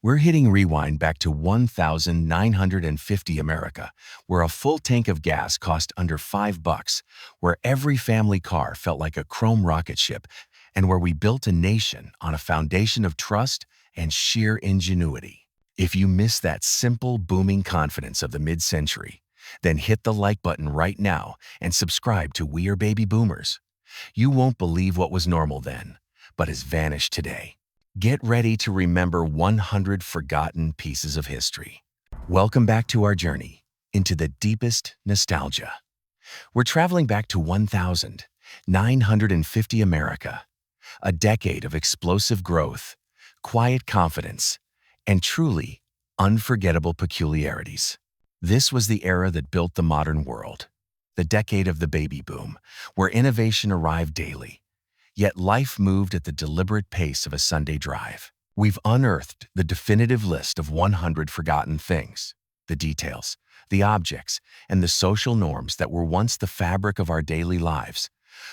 We're hitting rewind back to 1950 America, where a full tank of gas cost under $5, where every family car felt like a chrome rocket ship, and where we built a nation on a foundation of trust and sheer ingenuity. If you miss that simple, booming confidence of the mid-century, then hit the like button right now and subscribe to We Are Baby Boomers. You won't believe what was normal then, but has vanished today. Get ready to remember 100 forgotten pieces of history. Welcome back to our journey into the deepest nostalgia. We're traveling back to 1950 America, a decade of explosive growth, quiet confidence, and truly unforgettable peculiarities. This was the era that built the modern world, the decade of the baby boom, where innovation arrived daily. Yet life moved at the deliberate pace of a Sunday drive. We've unearthed the definitive list of 100 forgotten things, the details, the objects, and the social norms that were once the fabric of our daily lives,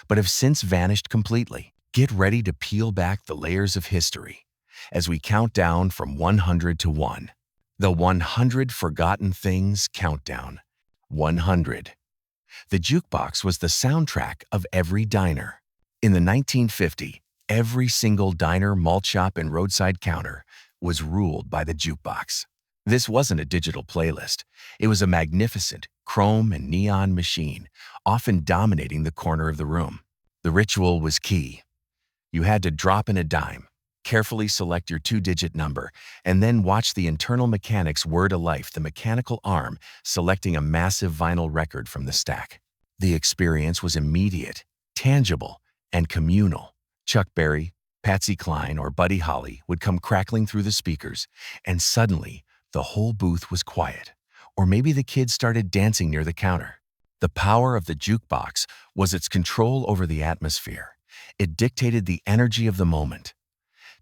but have since vanished completely. Get ready to peel back the layers of history as we count down from 100 to 1. The 100 Forgotten Things Countdown. 100. The jukebox was the soundtrack of every diner. In the 1950s, every single diner, malt shop, and roadside counter was ruled by the jukebox. This wasn't a digital playlist. It was a magnificent chrome and neon machine, often dominating the corner of the room. The ritual was key. You had to drop in a dime, carefully select your two-digit number, and then watch the internal mechanics whir to life, the mechanical arm selecting a massive vinyl record from the stack. The experience was immediate, tangible, and communal. Chuck Berry, Patsy Cline, or Buddy Holly would come crackling through the speakers, and suddenly the whole booth was quiet. Or maybe the kids started dancing near the counter. The power of the jukebox was its control over the atmosphere. It dictated the energy of the moment.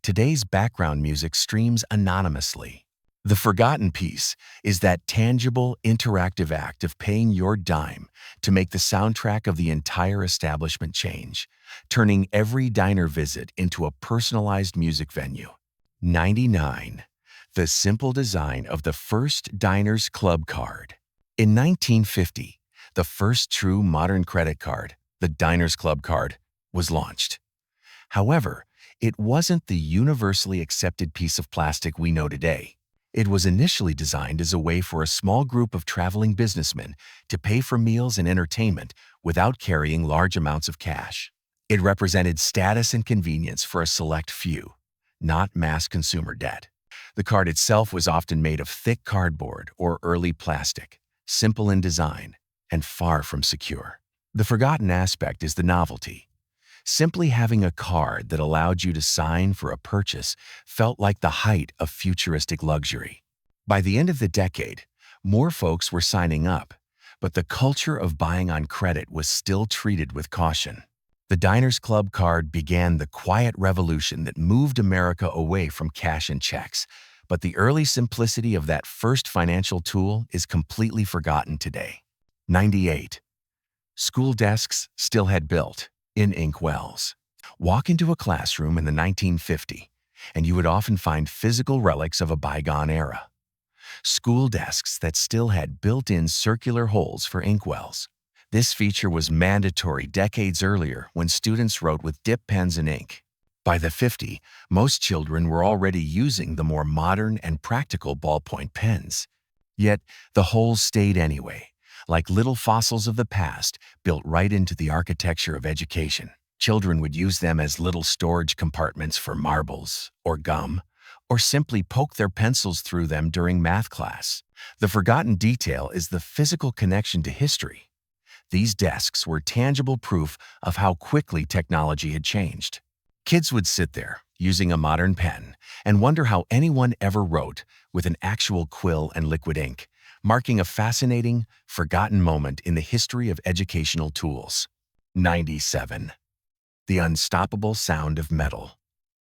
Today's background music streams anonymously. The forgotten piece is that tangible, interactive act of paying your dime to make the soundtrack of the entire establishment change, turning every diner visit into a personalized music venue. 99. The simple design of the first Diners Club card. In 1950, the first true modern credit card, the Diners Club card, was launched. However, it wasn't the universally accepted piece of plastic we know today. It was initially designed as a way for a small group of traveling businessmen to pay for meals and entertainment without carrying large amounts of cash. It represented status and convenience for a select few, not mass consumer debt. The card itself was often made of thick cardboard or early plastic, simple in design, and far from secure. The forgotten aspect is the novelty. Simply having a card that allowed you to sign for a purchase felt like the height of futuristic luxury. By the end of the decade, more folks were signing up, but the culture of buying on credit was still treated with caution. The Diners Club card began the quiet revolution that moved America away from cash and checks, but the early simplicity of that first financial tool is completely forgotten today. 98. School desks still had built-in inkwells. Walk into a classroom in the 1950s, and you would often find physical relics of a bygone era. School desks that still had built-in circular holes for inkwells. This feature was mandatory decades earlier when students wrote with dip pens and ink. By the 50s, most children were already using the more modern and practical ballpoint pens. Yet, the holes stayed anyway, like little fossils of the past built right into the architecture of education. Children would use them as little storage compartments for marbles or gum, or simply poke their pencils through them during math class. The forgotten detail is the physical connection to history. These desks were tangible proof of how quickly technology had changed. Kids would sit there, using a modern pen, and wonder how anyone ever wrote with an actual quill and liquid ink, marking a fascinating, forgotten moment in the history of educational tools. 97. The unstoppable sound of metal.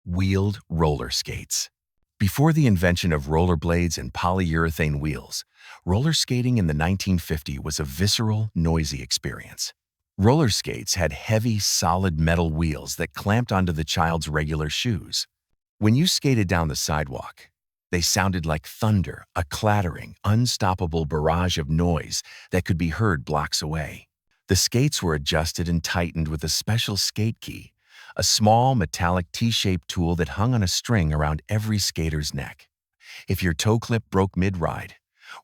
Wheeled roller skates. Before the invention of rollerblades and polyurethane wheels, roller skating in the 1950s was a visceral, noisy experience. Roller skates had heavy, solid metal wheels that clamped onto the child's regular shoes. When you skated down the sidewalk, They sounded like thunder, a clattering, unstoppable barrage of noise that could be heard blocks away. The skates were adjusted and tightened with a special skate key, a small metallic T-shaped tool that hung on a string around every skater's neck. If your toe clip broke mid-ride,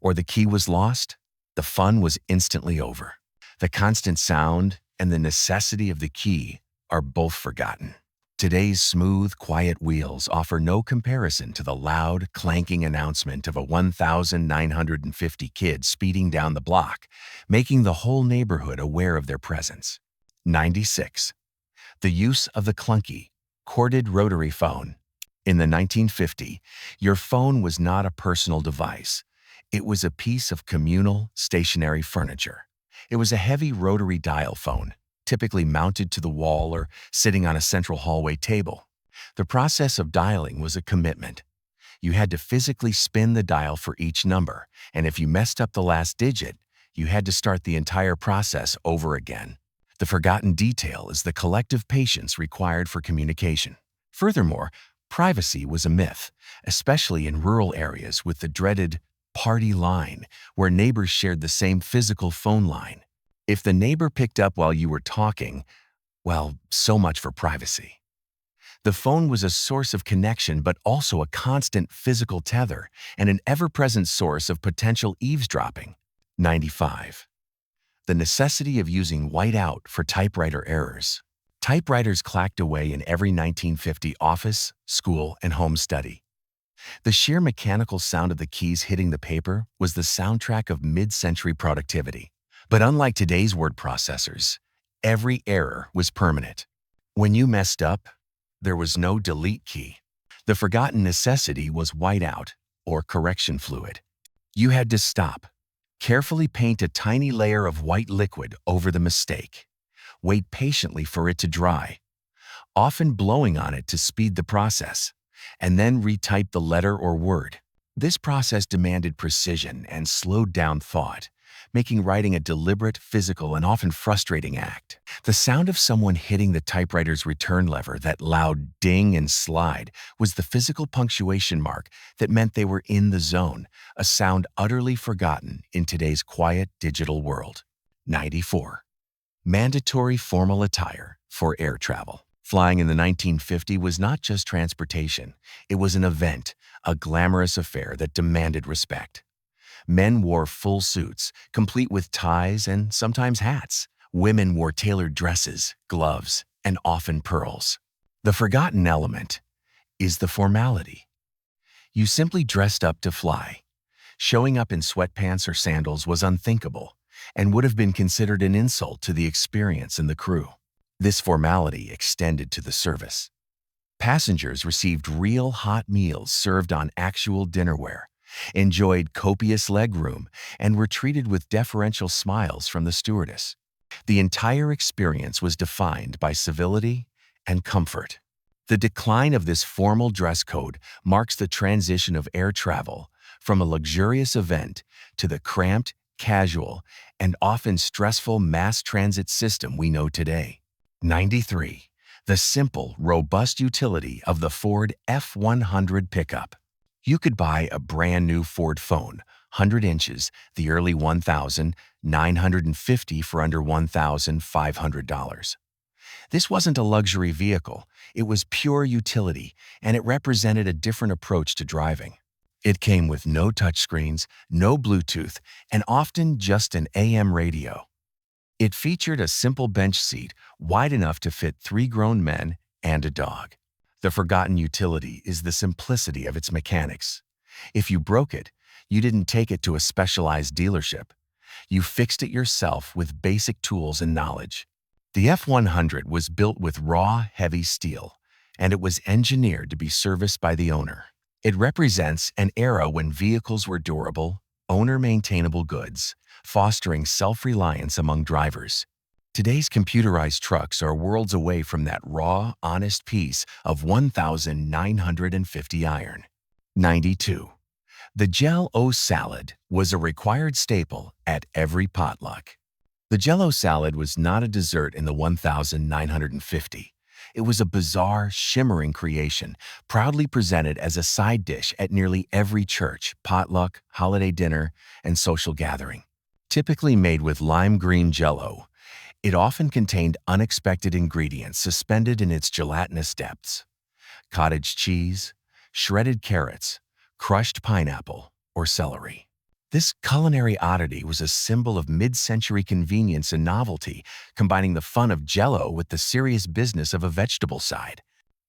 or the key was lost, the fun was instantly over. The constant sound and the necessity of the key are both forgotten. Today's smooth, quiet wheels offer no comparison to the loud, clanking announcement of a 1,950 kids speeding down the block, making the whole neighborhood aware of their presence. 96. The use of the clunky, corded rotary phone. In the 1950s, your phone was not a personal device. It was a piece of communal, stationary furniture. It was a heavy rotary dial phone, typically mounted to the wall or sitting on a central hallway table. The process of dialing was a commitment. You had to physically spin the dial for each number, and if you messed up the last digit, you had to start the entire process over again. The forgotten detail is the collective patience required for communication. Furthermore, privacy was a myth, especially in rural areas with the dreaded party line, where neighbors shared the same physical phone line. If the neighbor picked up while you were talking, well, so much for privacy. The phone was a source of connection but also a constant physical tether and an ever-present source of potential eavesdropping. 95. The necessity of using whiteout for typewriter errors. Typewriters clacked away in every 1950 office, school, and home study. The sheer mechanical sound of the keys hitting the paper was the soundtrack of mid-century productivity. But unlike today's word processors, every error was permanent. When you messed up, there was no delete key. The forgotten necessity was whiteout, or correction fluid. You had to stop, carefully paint a tiny layer of white liquid over the mistake, wait patiently for it to dry, often blowing on it to speed the process, and then retype the letter or word. This process demanded precision and slowed down thought, making writing a deliberate, physical, and often frustrating act. The sound of someone hitting the typewriter's return lever, that loud ding and slide, was the physical punctuation mark that meant they were in the zone, a sound utterly forgotten in today's quiet digital world. 94. Mandatory formal attire for air travel. Flying in the 1950s was not just transportation. It was an event, a glamorous affair that demanded respect. Men wore full suits, complete with ties and sometimes hats. Women wore tailored dresses, gloves, and often pearls. The forgotten element is the formality. You simply dressed up to fly. Showing up in sweatpants or sandals was unthinkable and would have been considered an insult to the experience and the crew. This formality extended to the service. Passengers received real hot meals served on actual dinnerware, enjoyed copious legroom, and were treated with deferential smiles from the stewardess. The entire experience was defined by civility and comfort. The decline of this formal dress code marks the transition of air travel from a luxurious event to the cramped, casual, and often stressful mass transit system we know today. 93. The simple, robust utility of the Ford F-100 pickup. You could buy a brand new Ford phone, 100 inches, the early 1,950 for under $1,500. This wasn't a luxury vehicle, it was pure utility, and it represented a different approach to driving. It came with no touchscreens, no Bluetooth, and often just an AM radio. It featured a simple bench seat wide enough to fit 3 grown men and a dog. The forgotten utility is the simplicity of its mechanics. If you broke it, you didn't take it to a specialized dealership. You fixed it yourself with basic tools and knowledge. The F-100 was built with raw, heavy steel, and it was engineered to be serviced by the owner. It represents an era when vehicles were durable, owner-maintainable goods, fostering self-reliance among drivers. Today's computerized trucks are worlds away from that raw, honest piece of 1,950 iron. 92. The Jell-O salad was a required staple at every potluck. The Jell-O salad was not a dessert in the 1,950. It was a bizarre, shimmering creation, proudly presented as a side dish at nearly every church, potluck, holiday dinner, and social gathering. Typically made with lime green jello, it often contained unexpected ingredients suspended in its gelatinous depths: cottage cheese, shredded carrots, crushed pineapple, or celery. This culinary oddity was a symbol of mid-century convenience and novelty, combining the fun of Jell-O with the serious business of a vegetable side.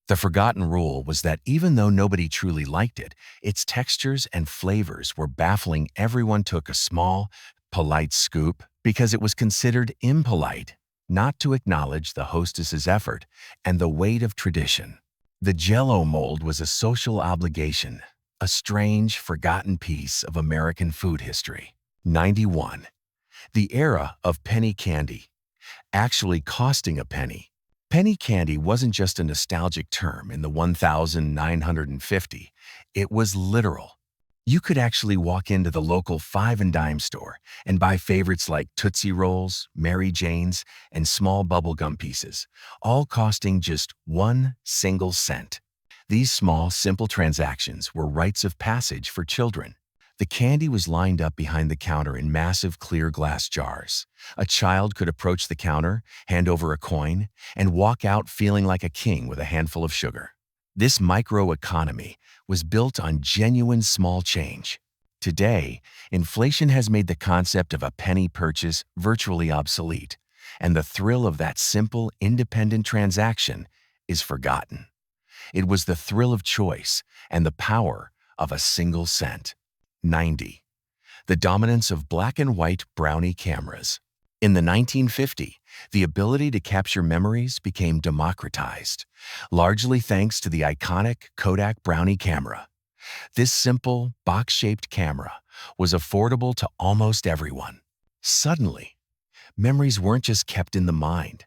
The forgotten rule was that even though nobody truly liked it, its textures and flavors were baffling. Everyone took a small, polite scoop because it was considered impolite not to acknowledge the hostess's effort and the weight of tradition. The Jell-O mold was a social obligation, a strange, forgotten piece of American food history. 91. The era of penny candy, actually costing a penny. Penny candy wasn't just a nostalgic term in the 1950, it was literal. You could actually walk into the local five and dime store and buy favorites like Tootsie Rolls, Mary Janes, and small bubblegum pieces, all costing just 1 single cent. These small, simple transactions were rites of passage for children. The candy was lined up behind the counter in massive clear glass jars. A child could approach the counter, hand over a coin, and walk out feeling like a king with a handful of sugar. This microeconomy was built on genuine small change. Today, inflation has made the concept of a penny purchase virtually obsolete, and the thrill of that simple, independent transaction is forgotten. It was the thrill of choice and the power of a single cent. 90. The dominance of black and white brownie cameras. In the 1950s, the ability to capture memories became democratized, largely thanks to the iconic Kodak Brownie camera. This simple, box-shaped camera was affordable to almost everyone. Suddenly, memories weren't just kept in the mind.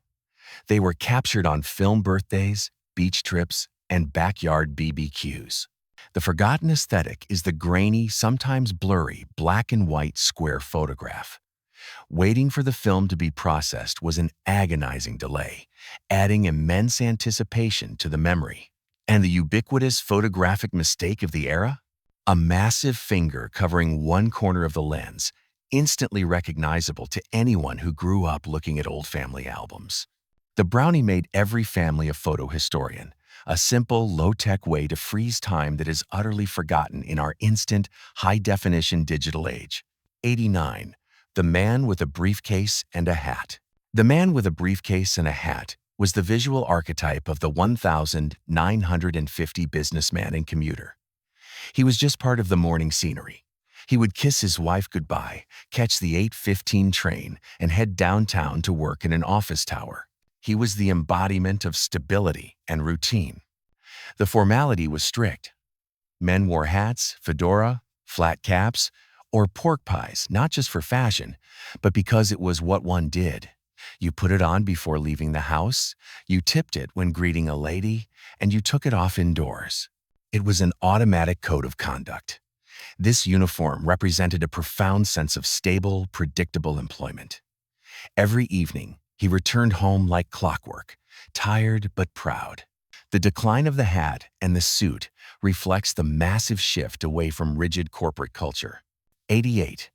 They were captured on film: birthdays, beach trips, and backyard BBQs. The forgotten aesthetic is the grainy, sometimes blurry, black and white square photograph. Waiting for the film to be processed was an agonizing delay, adding immense anticipation to the memory. And the ubiquitous photographic mistake of the era? A massive finger covering one corner of the lens, instantly recognizable to anyone who grew up looking at old family albums. The brownie made every family a photo historian, a simple, low-tech way to freeze time that is utterly forgotten in our instant, high-definition digital age. 89. The man with a briefcase and a hat. The man with a briefcase and a hat was the visual archetype of the 1950 businessman and commuter. He was just part of the morning scenery. He would kiss his wife goodbye, catch the 8:15 train, and head downtown to work in an office tower. He was the embodiment of stability and routine. The formality was strict. Men wore hats, fedora, flat caps, or pork pies, not just for fashion, but because it was what one did. You put it on before leaving the house, you tipped it when greeting a lady, and you took it off indoors. It was an automatic code of conduct. This uniform represented a profound sense of stable, predictable employment. Every evening, he returned home like clockwork, tired but proud. The decline of the hat and the suit reflects the massive shift away from rigid corporate culture. 88.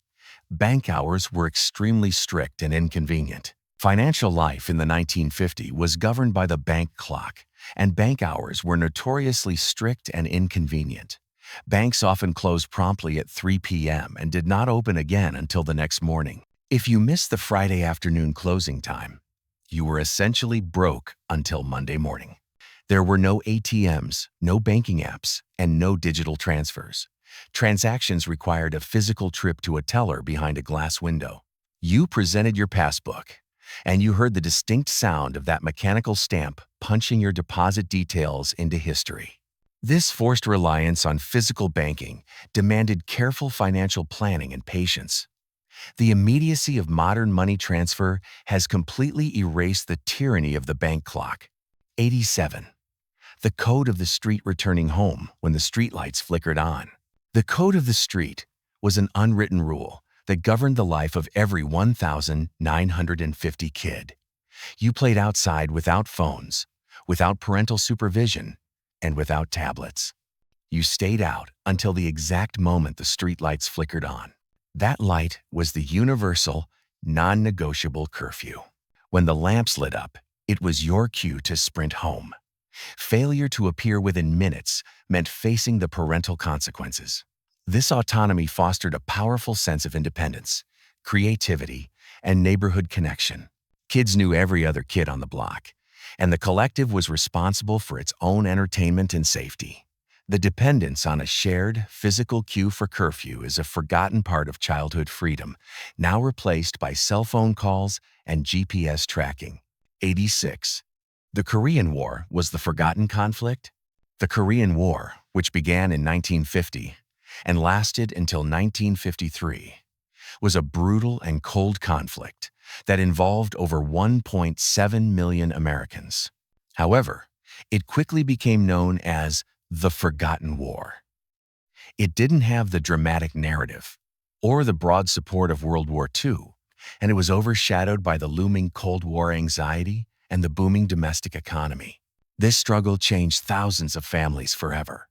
Bank hours were extremely strict and inconvenient. Financial life in the 1950s was governed by the bank clock, and bank hours were notoriously strict and inconvenient. Banks often closed promptly at 3 p.m. and did not open again until the next morning. If you missed the Friday afternoon closing time, you were essentially broke until Monday morning. There were no ATMs, no banking apps, and no digital transfers. Transactions required a physical trip to a teller behind a glass window. You presented your passbook, and you heard the distinct sound of that mechanical stamp punching your deposit details into history. This forced reliance on physical banking demanded careful financial planning and patience. The immediacy of modern money transfer has completely erased the tyranny of the bank clock. 87. The code of the street returning home when the streetlights flickered on. The code of the street was an unwritten rule that governed the life of every 1,950 kid. You played outside without phones, without parental supervision, and without tablets. You stayed out until the exact moment the streetlights flickered on. That light was the universal, non-negotiable curfew. When the lamps lit up, it was your cue to sprint home. Failure to appear within minutes meant facing the parental consequences. This autonomy fostered a powerful sense of independence, creativity, and neighborhood connection. Kids knew every other kid on the block, and the collective was responsible for its own entertainment and safety. The dependence on a shared, physical cue for curfew is a forgotten part of childhood freedom, now replaced by cell phone calls and GPS tracking. 86. The Korean War was the forgotten conflict? The Korean War, which began in 1950 and lasted until 1953, was a brutal and cold conflict that involved over 1.7 million Americans. However, it quickly became known as the Forgotten War. It didn't have the dramatic narrative or the broad support of World War II, and it was overshadowed by the looming Cold War anxiety and the booming domestic economy. This struggle changed thousands of families forever.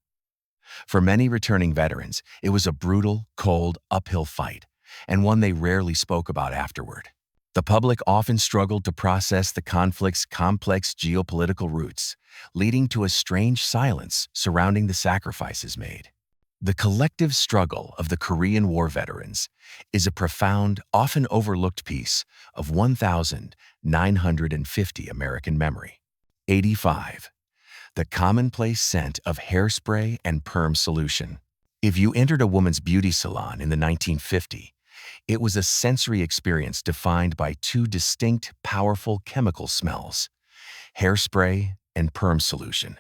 For many returning veterans, it was a brutal, cold, uphill fight, and one they rarely spoke about afterward. The public often struggled to process the conflict's complex geopolitical roots, leading to a strange silence surrounding the sacrifices made. The collective struggle of the Korean War veterans is a profound, often overlooked piece of 1,950 American memory. 85. The commonplace scent of hairspray and perm solution. If you entered a woman's beauty salon in the 1950s, it was a sensory experience defined by two distinct, powerful chemical smells: hairspray and perm solution.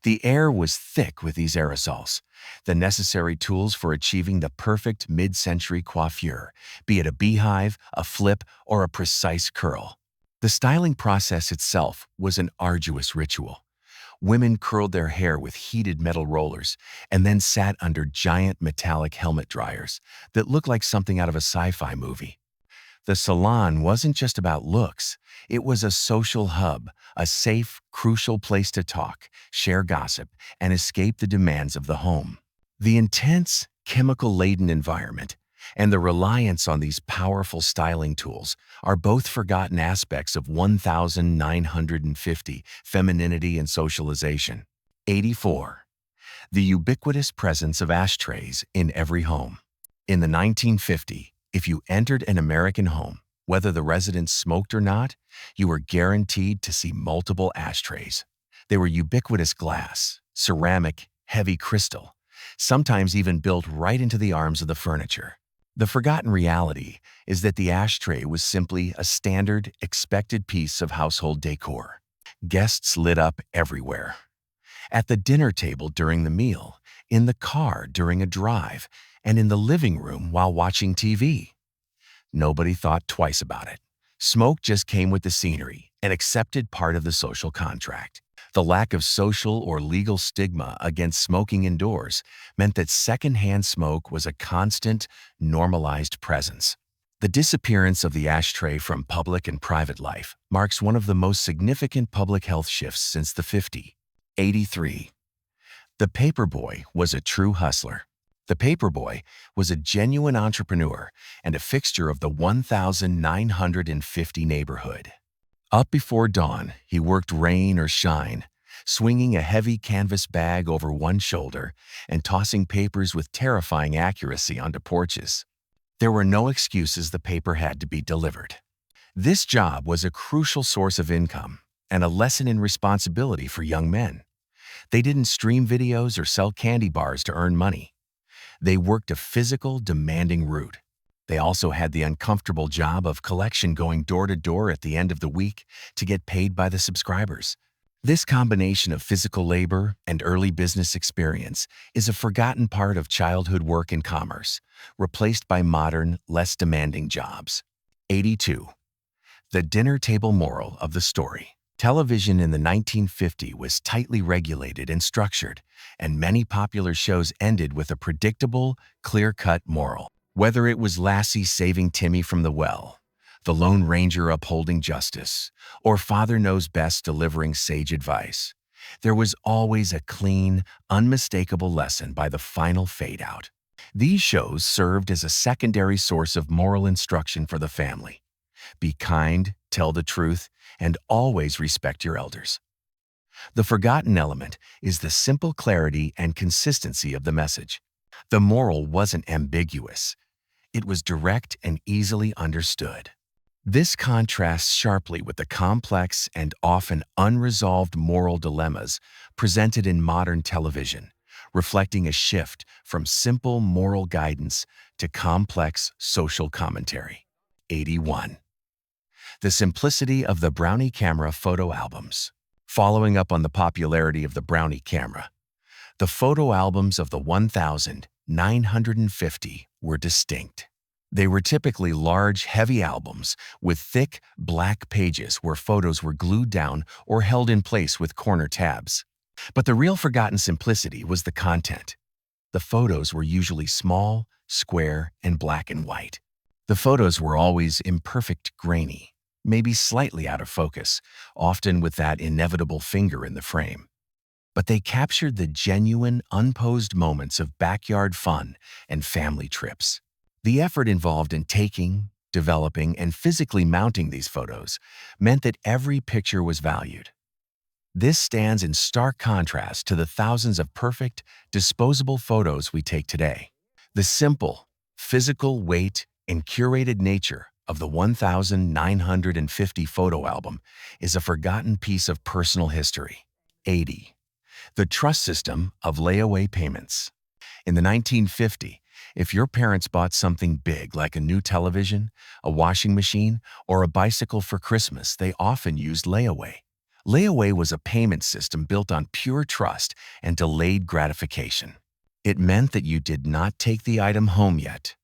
The air was thick with these aerosols, the necessary tools for achieving the perfect mid-century coiffure, be it a beehive, a flip, or a precise curl. The styling process itself was an arduous ritual. Women curled their hair with heated metal rollers and then sat under giant metallic helmet dryers that looked like something out of a sci-fi movie. The salon wasn't just about looks. It was a social hub, a safe, crucial place to talk, share gossip, and escape the demands of the home. The intense, chemical-laden environment and the reliance on these powerful styling tools are both forgotten aspects of 1,950 femininity and socialization. 84. The ubiquitous presence of ashtrays in every home. In the 1950s, if you entered an American home, whether the residents smoked or not, you were guaranteed to see multiple ashtrays. They were ubiquitous glass, ceramic, heavy crystal, sometimes even built right into the arms of the furniture. The forgotten reality is that the ashtray was simply a standard, expected piece of household decor. Guests lit up everywhere. At the dinner table during the meal, in the car during a drive, and in the living room while watching TV. Nobody thought twice about it. Smoke just came with the scenery, an accepted part of the social contract. The lack of social or legal stigma against smoking indoors meant that secondhand smoke was a constant, normalized presence. The disappearance of the ashtray from public and private life marks one of the most significant public health shifts since the 50s. 83. The paperboy was a true hustler. The paperboy was a genuine entrepreneur and a fixture of the 1,950 neighborhood. Up before dawn, he worked rain or shine, swinging a heavy canvas bag over one shoulder and tossing papers with terrifying accuracy onto porches. There were no excuses. The paper had to be delivered. This job was a crucial source of income and a lesson in responsibility for young men. They didn't stream videos or sell candy bars to earn money. They worked a physical, demanding route. They also had the uncomfortable job of collection, going door to door at the end of the week to get paid by the subscribers. This combination of physical labor and early business experience is a forgotten part of childhood work and commerce, replaced by modern, less demanding jobs. 82. The dinner table moral of the story. Television in the 1950s was tightly regulated and structured, and many popular shows ended with a predictable, clear-cut moral. Whether it was Lassie saving Timmy from the well, the Lone Ranger upholding justice, or Father Knows Best delivering sage advice. There was always a clean, unmistakable lesson by the final fade-out. These shows served as a secondary source of moral instruction for the family. Be kind, tell the truth, and always respect your elders. The forgotten element is the simple clarity and consistency of the message. The moral wasn't ambiguous. It was direct and easily understood. This contrasts sharply with the complex and often unresolved moral dilemmas presented in modern television, reflecting a shift from simple moral guidance to complex social commentary. 81. The simplicity of the Brownie camera photo albums. Following up on the popularity of the Brownie camera, the photo albums of the 1950 were distinct. They were typically large, heavy albums with thick, black pages where photos were glued down or held in place with corner tabs. But the real forgotten simplicity was the content. The photos were usually small, square, and black and white. The photos were always imperfect, grainy, maybe slightly out of focus, often with that inevitable finger in the frame. But they captured the genuine, unposed moments of backyard fun and family trips. The effort involved in taking, developing, and physically mounting these photos meant that every picture was valued. This stands in stark contrast to the thousands of perfect, disposable photos we take today. The simple, physical weight and curated nature of the 1950 photo album is a forgotten piece of personal history. 80. The trust system of layaway payments. In the 1950s, if your parents bought something big like a new television, a washing machine, or a bicycle for Christmas, they often used layaway. Layaway was a payment system built on pure trust and delayed gratification. It meant that you did not take the item home yet.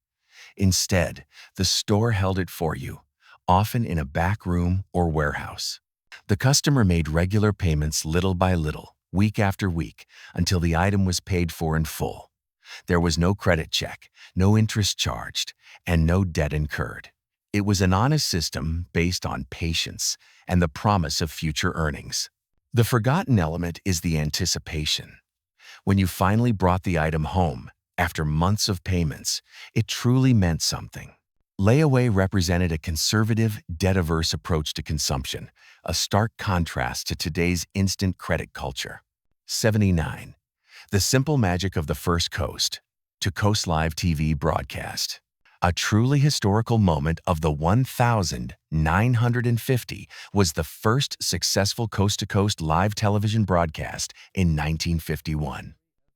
Instead, the store held it for you, often in a back room or warehouse. The customer made regular payments little by little, week after week, until the item was paid for in full. There was no credit check, no interest charged, and no debt incurred. It was an honest system based on patience and the promise of future earnings. The forgotten element is the anticipation. When you finally brought the item home, after months of payments, it truly meant something. Layaway represented a conservative, debt-averse approach to consumption, a stark contrast to today's instant credit culture. 79. The simple magic of the First Coast to Coast Live TV broadcast. A truly historical moment of the 1950 was the first successful coast-to-coast live television broadcast in 1951.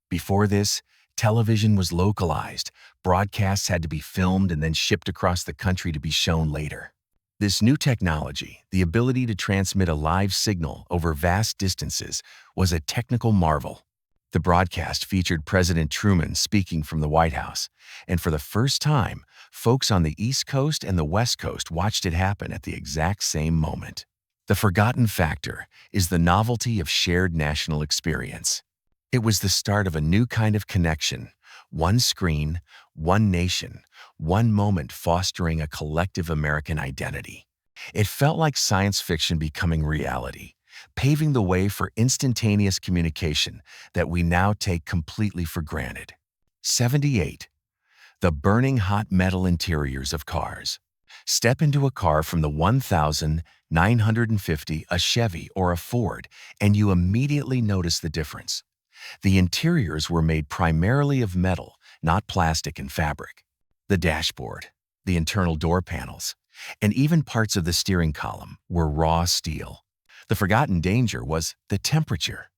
Before this, television was localized. Broadcasts had to be filmed and then shipped across the country to be shown later. This new technology, the ability to transmit a live signal over vast distances, was a technical marvel. The broadcast featured President Truman speaking from the White House, and for the first time, folks on the East Coast and the West Coast watched it happen at the exact same moment. The forgotten factor is the novelty of shared national experience. It was the start of a new kind of connection, one screen, one nation, one moment fostering a collective American identity. It felt like science fiction becoming reality, paving the way for instantaneous communication that we now take completely for granted. 78. The burning hot metal interiors of cars. Step into a car from the 1950, a Chevy or a Ford, and you immediately notice the difference. The interiors were made primarily of metal, not plastic and fabric. The dashboard, the internal door panels, and even parts of the steering column were raw steel. The forgotten danger was the temperature.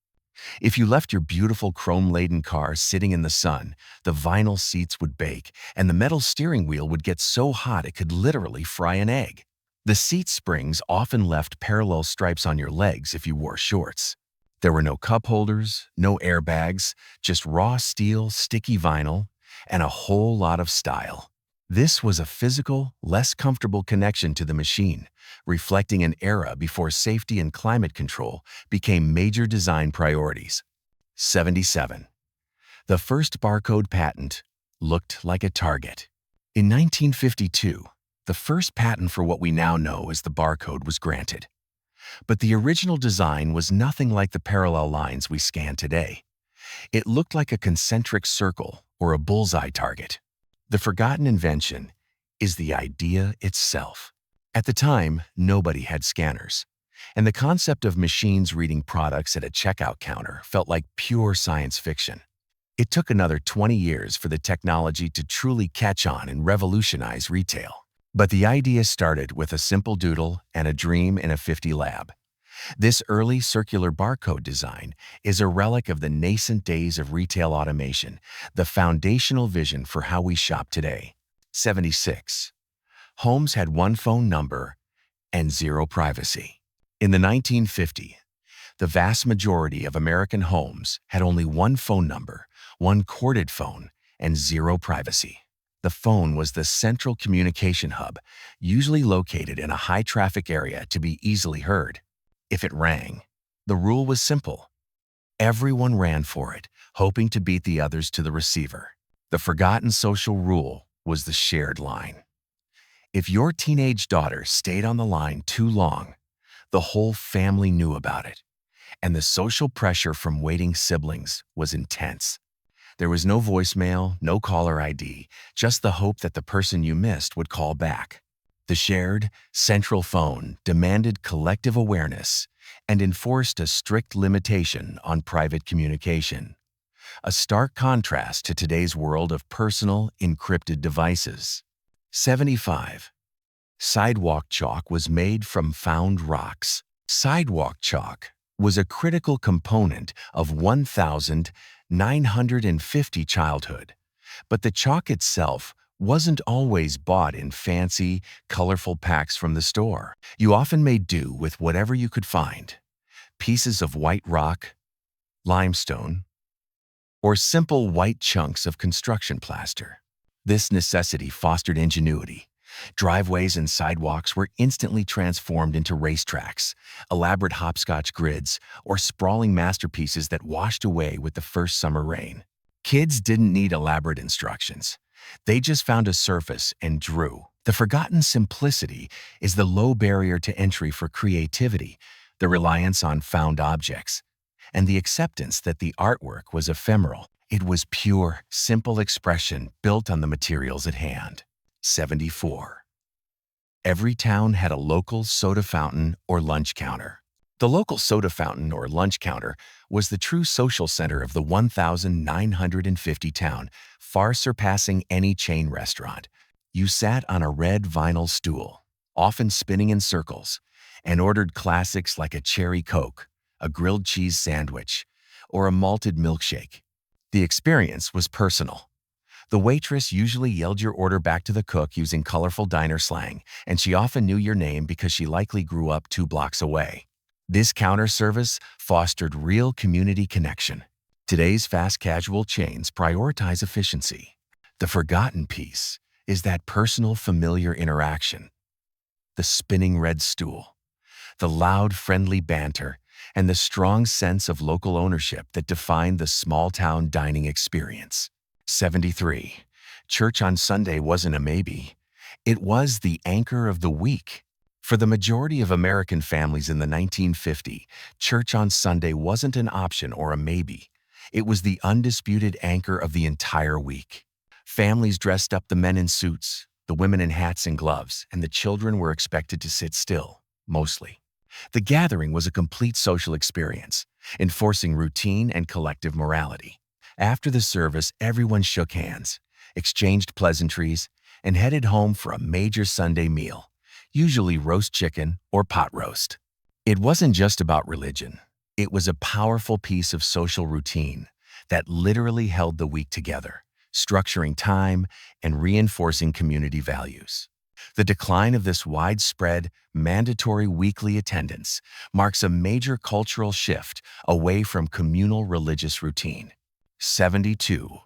If you left your beautiful chrome-laden car sitting in the sun, the vinyl seats would bake, and the metal steering wheel would get so hot it could literally fry an egg. The seat springs often left parallel stripes on your legs if you wore shorts. There were no cup holders, no airbags, just raw steel, sticky vinyl, and a whole lot of style. This was a physical, less comfortable connection to the machine, reflecting an era before safety and climate control became major design priorities. 77. The first barcode patent looked like a target. In 1952, The first patent for what we now know as the barcode was granted. But the original design was nothing like the parallel lines we scan today. It looked like a concentric circle or a bullseye target. The forgotten invention is the idea itself. At the time, nobody had scanners, and the concept of machines reading products at a checkout counter felt like pure science fiction. It took another 20 years for the technology to truly catch on and revolutionize retail. But the idea started with a simple doodle and a dream in a 50 lab. This early circular barcode design is a relic of the nascent days of retail automation, the foundational vision for how we shop today. 76. Homes had one phone number and zero privacy. In the 1950s, the vast majority of American homes had only one phone number, one corded phone, and zero privacy. The phone was the central communication hub, usually located in a high-traffic area to be easily heard. If it rang, the rule was simple. Everyone ran for it, hoping to beat the others to the receiver. The forgotten social rule was the shared line. If your teenage daughter stayed on the line too long, the whole family knew about it, and the social pressure from waiting siblings was intense. There was no voicemail, no caller ID, just the hope that the person you missed would call back. The shared, central phone demanded collective awareness and enforced a strict limitation on private communication. A stark contrast to today's world of personal, encrypted devices. 75. Sidewalk chalk was made from found rocks. Sidewalk chalk was a critical component of 1950 childhood, but the chalk itself wasn't always bought in fancy, colorful packs from the store. You often made do with whatever you could find: pieces of white rock, limestone, or simple white chunks of construction plaster. This necessity fostered ingenuity. Driveways and sidewalks were instantly transformed into racetracks, elaborate hopscotch grids, or sprawling masterpieces that washed away with the first summer rain. Kids didn't need elaborate instructions. They just found a surface and drew. The forgotten simplicity is the low barrier to entry for creativity, the reliance on found objects, and the acceptance that the artwork was ephemeral. It was pure, simple expression built on the materials at hand. 74. Every town had a local soda fountain or lunch counter. The local soda fountain or lunch counter was the true social center of the 1950 town, far surpassing any chain restaurant. You sat on a red vinyl stool, often spinning in circles, and ordered classics like a cherry Coke, a grilled cheese sandwich, or a malted milkshake. The experience was personal. The waitress usually yelled your order back to the cook using colorful diner slang, and she often knew your name because she likely grew up 2 blocks away. This counter service fostered real community connection. Today's fast casual chains prioritize efficiency. The forgotten piece is that personal, familiar interaction. The spinning red stool, the loud, friendly banter, and the strong sense of local ownership that defined the small-town dining experience. 73. Church on Sunday wasn't a maybe. It was the anchor of the week. For the majority of American families in the 1950s, church on Sunday wasn't an option or a maybe. It was the undisputed anchor of the entire week. Families dressed up the men in suits, the women in hats and gloves, and the children were expected to sit still, mostly. The gathering was a complete social experience, enforcing routine and collective morality. After the service, everyone shook hands, exchanged pleasantries, and headed home for a major Sunday meal, usually roast chicken or pot roast. It wasn't just about religion. It was a powerful piece of social routine that literally held the week together, structuring time and reinforcing community values. The decline of this widespread, mandatory weekly attendance marks a major cultural shift away from communal religious routine. 72.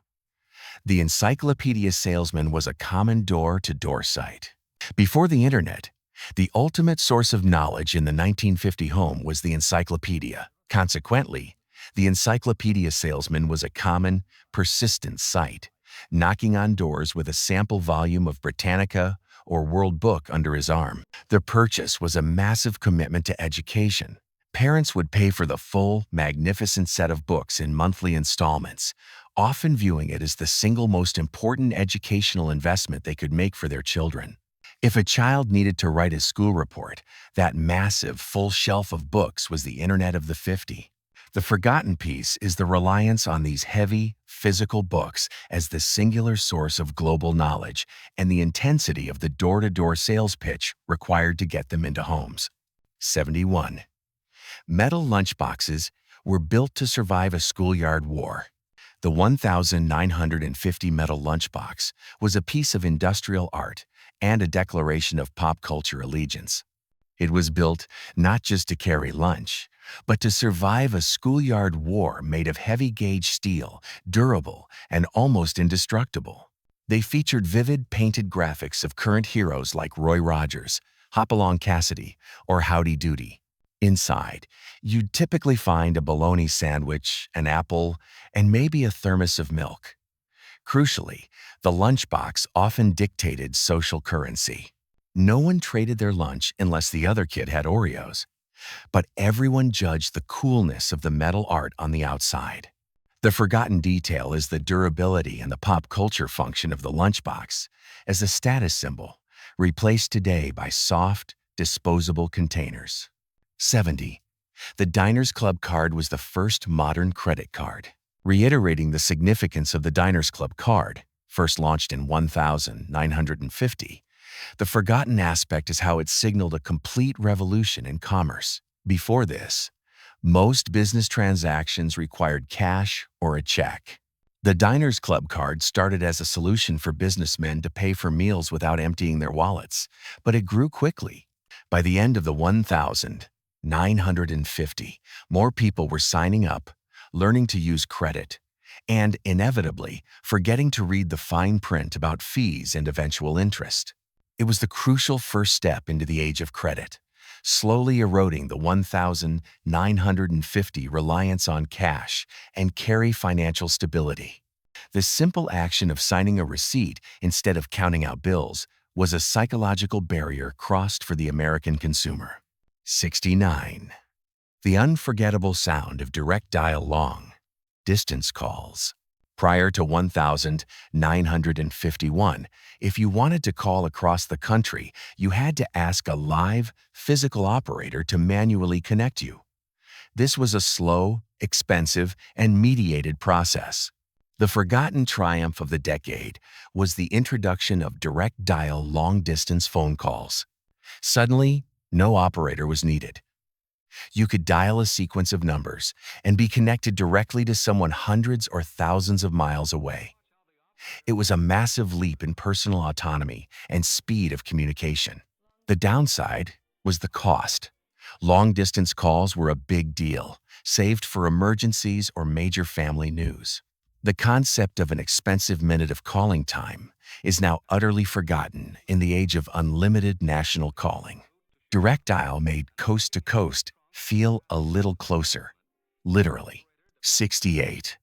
The encyclopedia salesman was a common door-to-door site. Before the internet, the ultimate source of knowledge in the 1950 home was the encyclopedia. Consequently, the encyclopedia salesman was a common, persistent sight, knocking on doors with a sample volume of Britannica or World Book under his arm. The purchase was a massive commitment to education. Parents would pay for the full, magnificent set of books in monthly installments, often viewing it as the single most important educational investment they could make for their children. If a child needed to write a school report, that massive, full shelf of books was the Internet of the 50. The forgotten piece is the reliance on these heavy, physical books as the singular source of global knowledge and the intensity of the door-to-door sales pitch required to get them into homes. 71. Metal lunchboxes were built to survive a schoolyard war. The 1950 metal lunchbox was a piece of industrial art and a declaration of pop culture allegiance. It was built not just to carry lunch, but to survive a schoolyard war made of heavy-gauge steel, durable, and almost indestructible. They featured vivid painted graphics of current heroes like Roy Rogers, Hopalong Cassidy, or Howdy Doody. Inside, you'd typically find a bologna sandwich, an apple, and maybe a thermos of milk. Crucially, the lunchbox often dictated social currency. No one traded their lunch unless the other kid had Oreos, but everyone judged the coolness of the metal art on the outside. The forgotten detail is the durability and the pop culture function of the lunchbox as a status symbol, replaced today by soft, disposable containers. 70. The Diners Club card was the first modern credit card. Reiterating the significance of the Diners Club card, first launched in 1950, the forgotten aspect is how it signaled a complete revolution in commerce. Before this, most business transactions required cash or a check. The Diners Club card started as a solution for businessmen to pay for meals without emptying their wallets, but it grew quickly. By the end of the 1950, more people were signing up, learning to use credit, and, inevitably, forgetting to read the fine print about fees and eventual interest. It was the crucial first step into the age of credit, slowly eroding the 1950 reliance on cash and carry financial stability. The simple action of signing a receipt instead of counting out bills was a psychological barrier crossed for the American consumer. 69. The unforgettable sound of direct dial long-distance calls. Prior to 1951, if you wanted to call across the country, you had to ask a live, physical operator to manually connect you. This was a slow, expensive, and mediated process. The forgotten triumph of the decade was the introduction of direct dial long-distance phone calls. Suddenly, no operator was needed. You could dial a sequence of numbers and be connected directly to someone hundreds or thousands of miles away. It was a massive leap in personal autonomy and speed of communication. The downside was the cost. Long-distance calls were a big deal, saved for emergencies or major family news. The concept of an expensive minute of calling time is now utterly forgotten in the age of unlimited national calling. Direct dial made coast-to-coast feel a little closer, literally. 68.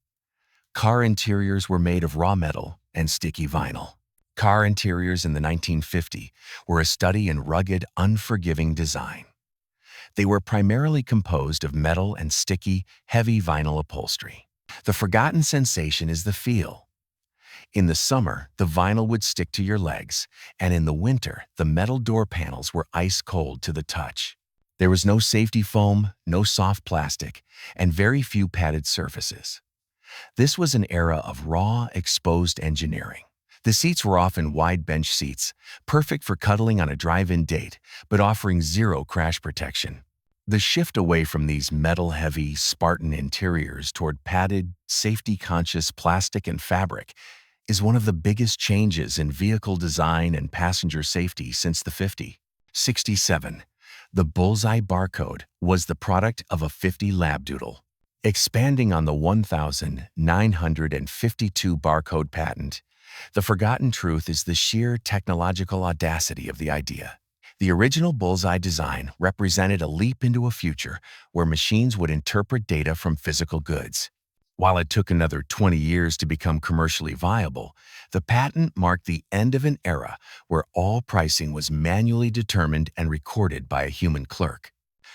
Car interiors were made of raw metal and sticky vinyl. Car interiors in the 1950s were a study in rugged, unforgiving design. They were primarily composed of metal and sticky, heavy vinyl upholstery. The forgotten sensation is the feel. In the summer, the vinyl would stick to your legs, and in the winter, the metal door panels were ice cold to the touch. There was no safety foam, no soft plastic, and very few padded surfaces. This was an era of raw, exposed engineering. The seats were often wide bench seats, perfect for cuddling on a drive-in date, but offering zero crash protection. The shift away from these metal-heavy, Spartan interiors toward padded, safety-conscious plastic and fabric is one of the biggest changes in vehicle design and passenger safety since the 50s. 67. The bullseye barcode was the product of a 50 Labradoodle. Expanding on the 1952 barcode patent, the forgotten truth is the sheer technological audacity of the idea. The original bullseye design represented a leap into a future where machines would interpret data from physical goods. While it took another 20 years to become commercially viable, the patent marked the end of an era where all pricing was manually determined and recorded by a human clerk.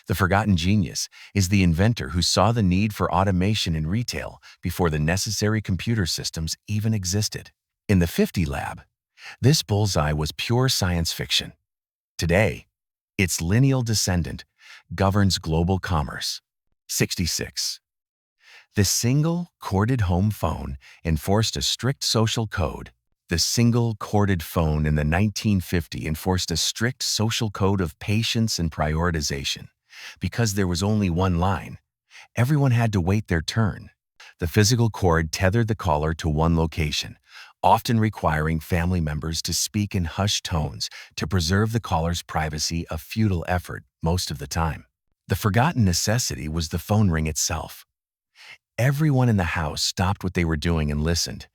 The forgotten genius is the inventor who saw the need for automation in retail before the necessary computer systems even existed. In the 50 lab, this bullseye was pure science fiction. Today, its lineal descendant governs global commerce. 66. The single corded home phone enforced a strict social code. The single corded phone in the 1950s enforced a strict social code of patience and prioritization. Because there was only one line, everyone had to wait their turn. The physical cord tethered the caller to one location, often requiring family members to speak in hushed tones to preserve the caller's privacy, a futile effort most of the time. The forgotten necessity was the phone ring itself. Everyone in the house stopped what they were doing and listened,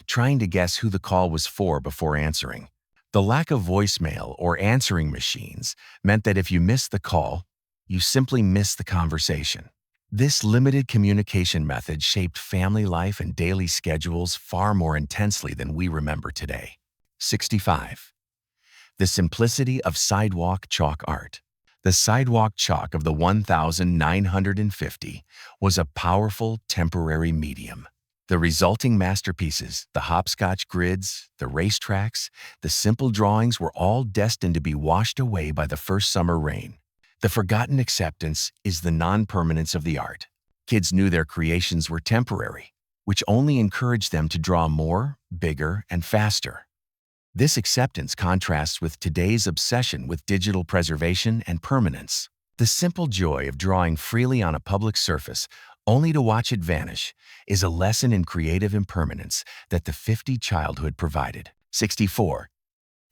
trying to guess who the call was for before answering. The lack of voicemail or answering machines meant that if you missed the call, you simply missed the conversation. This limited communication method shaped family life and daily schedules far more intensely than we remember today. 65. The simplicity of sidewalk chalk art. The sidewalk chalk of the 1950 was a powerful temporary medium. The resulting masterpieces, the hopscotch grids, the racetracks, the simple drawings were all destined to be washed away by the first summer rain. The forgotten acceptance is the non-permanence of the art. Kids knew their creations were temporary, which only encouraged them to draw more, bigger, and faster. This acceptance contrasts with today's obsession with digital preservation and permanence. The simple joy of drawing freely on a public surface, only to watch it vanish, is a lesson in creative impermanence that the 50 childhood provided. 64.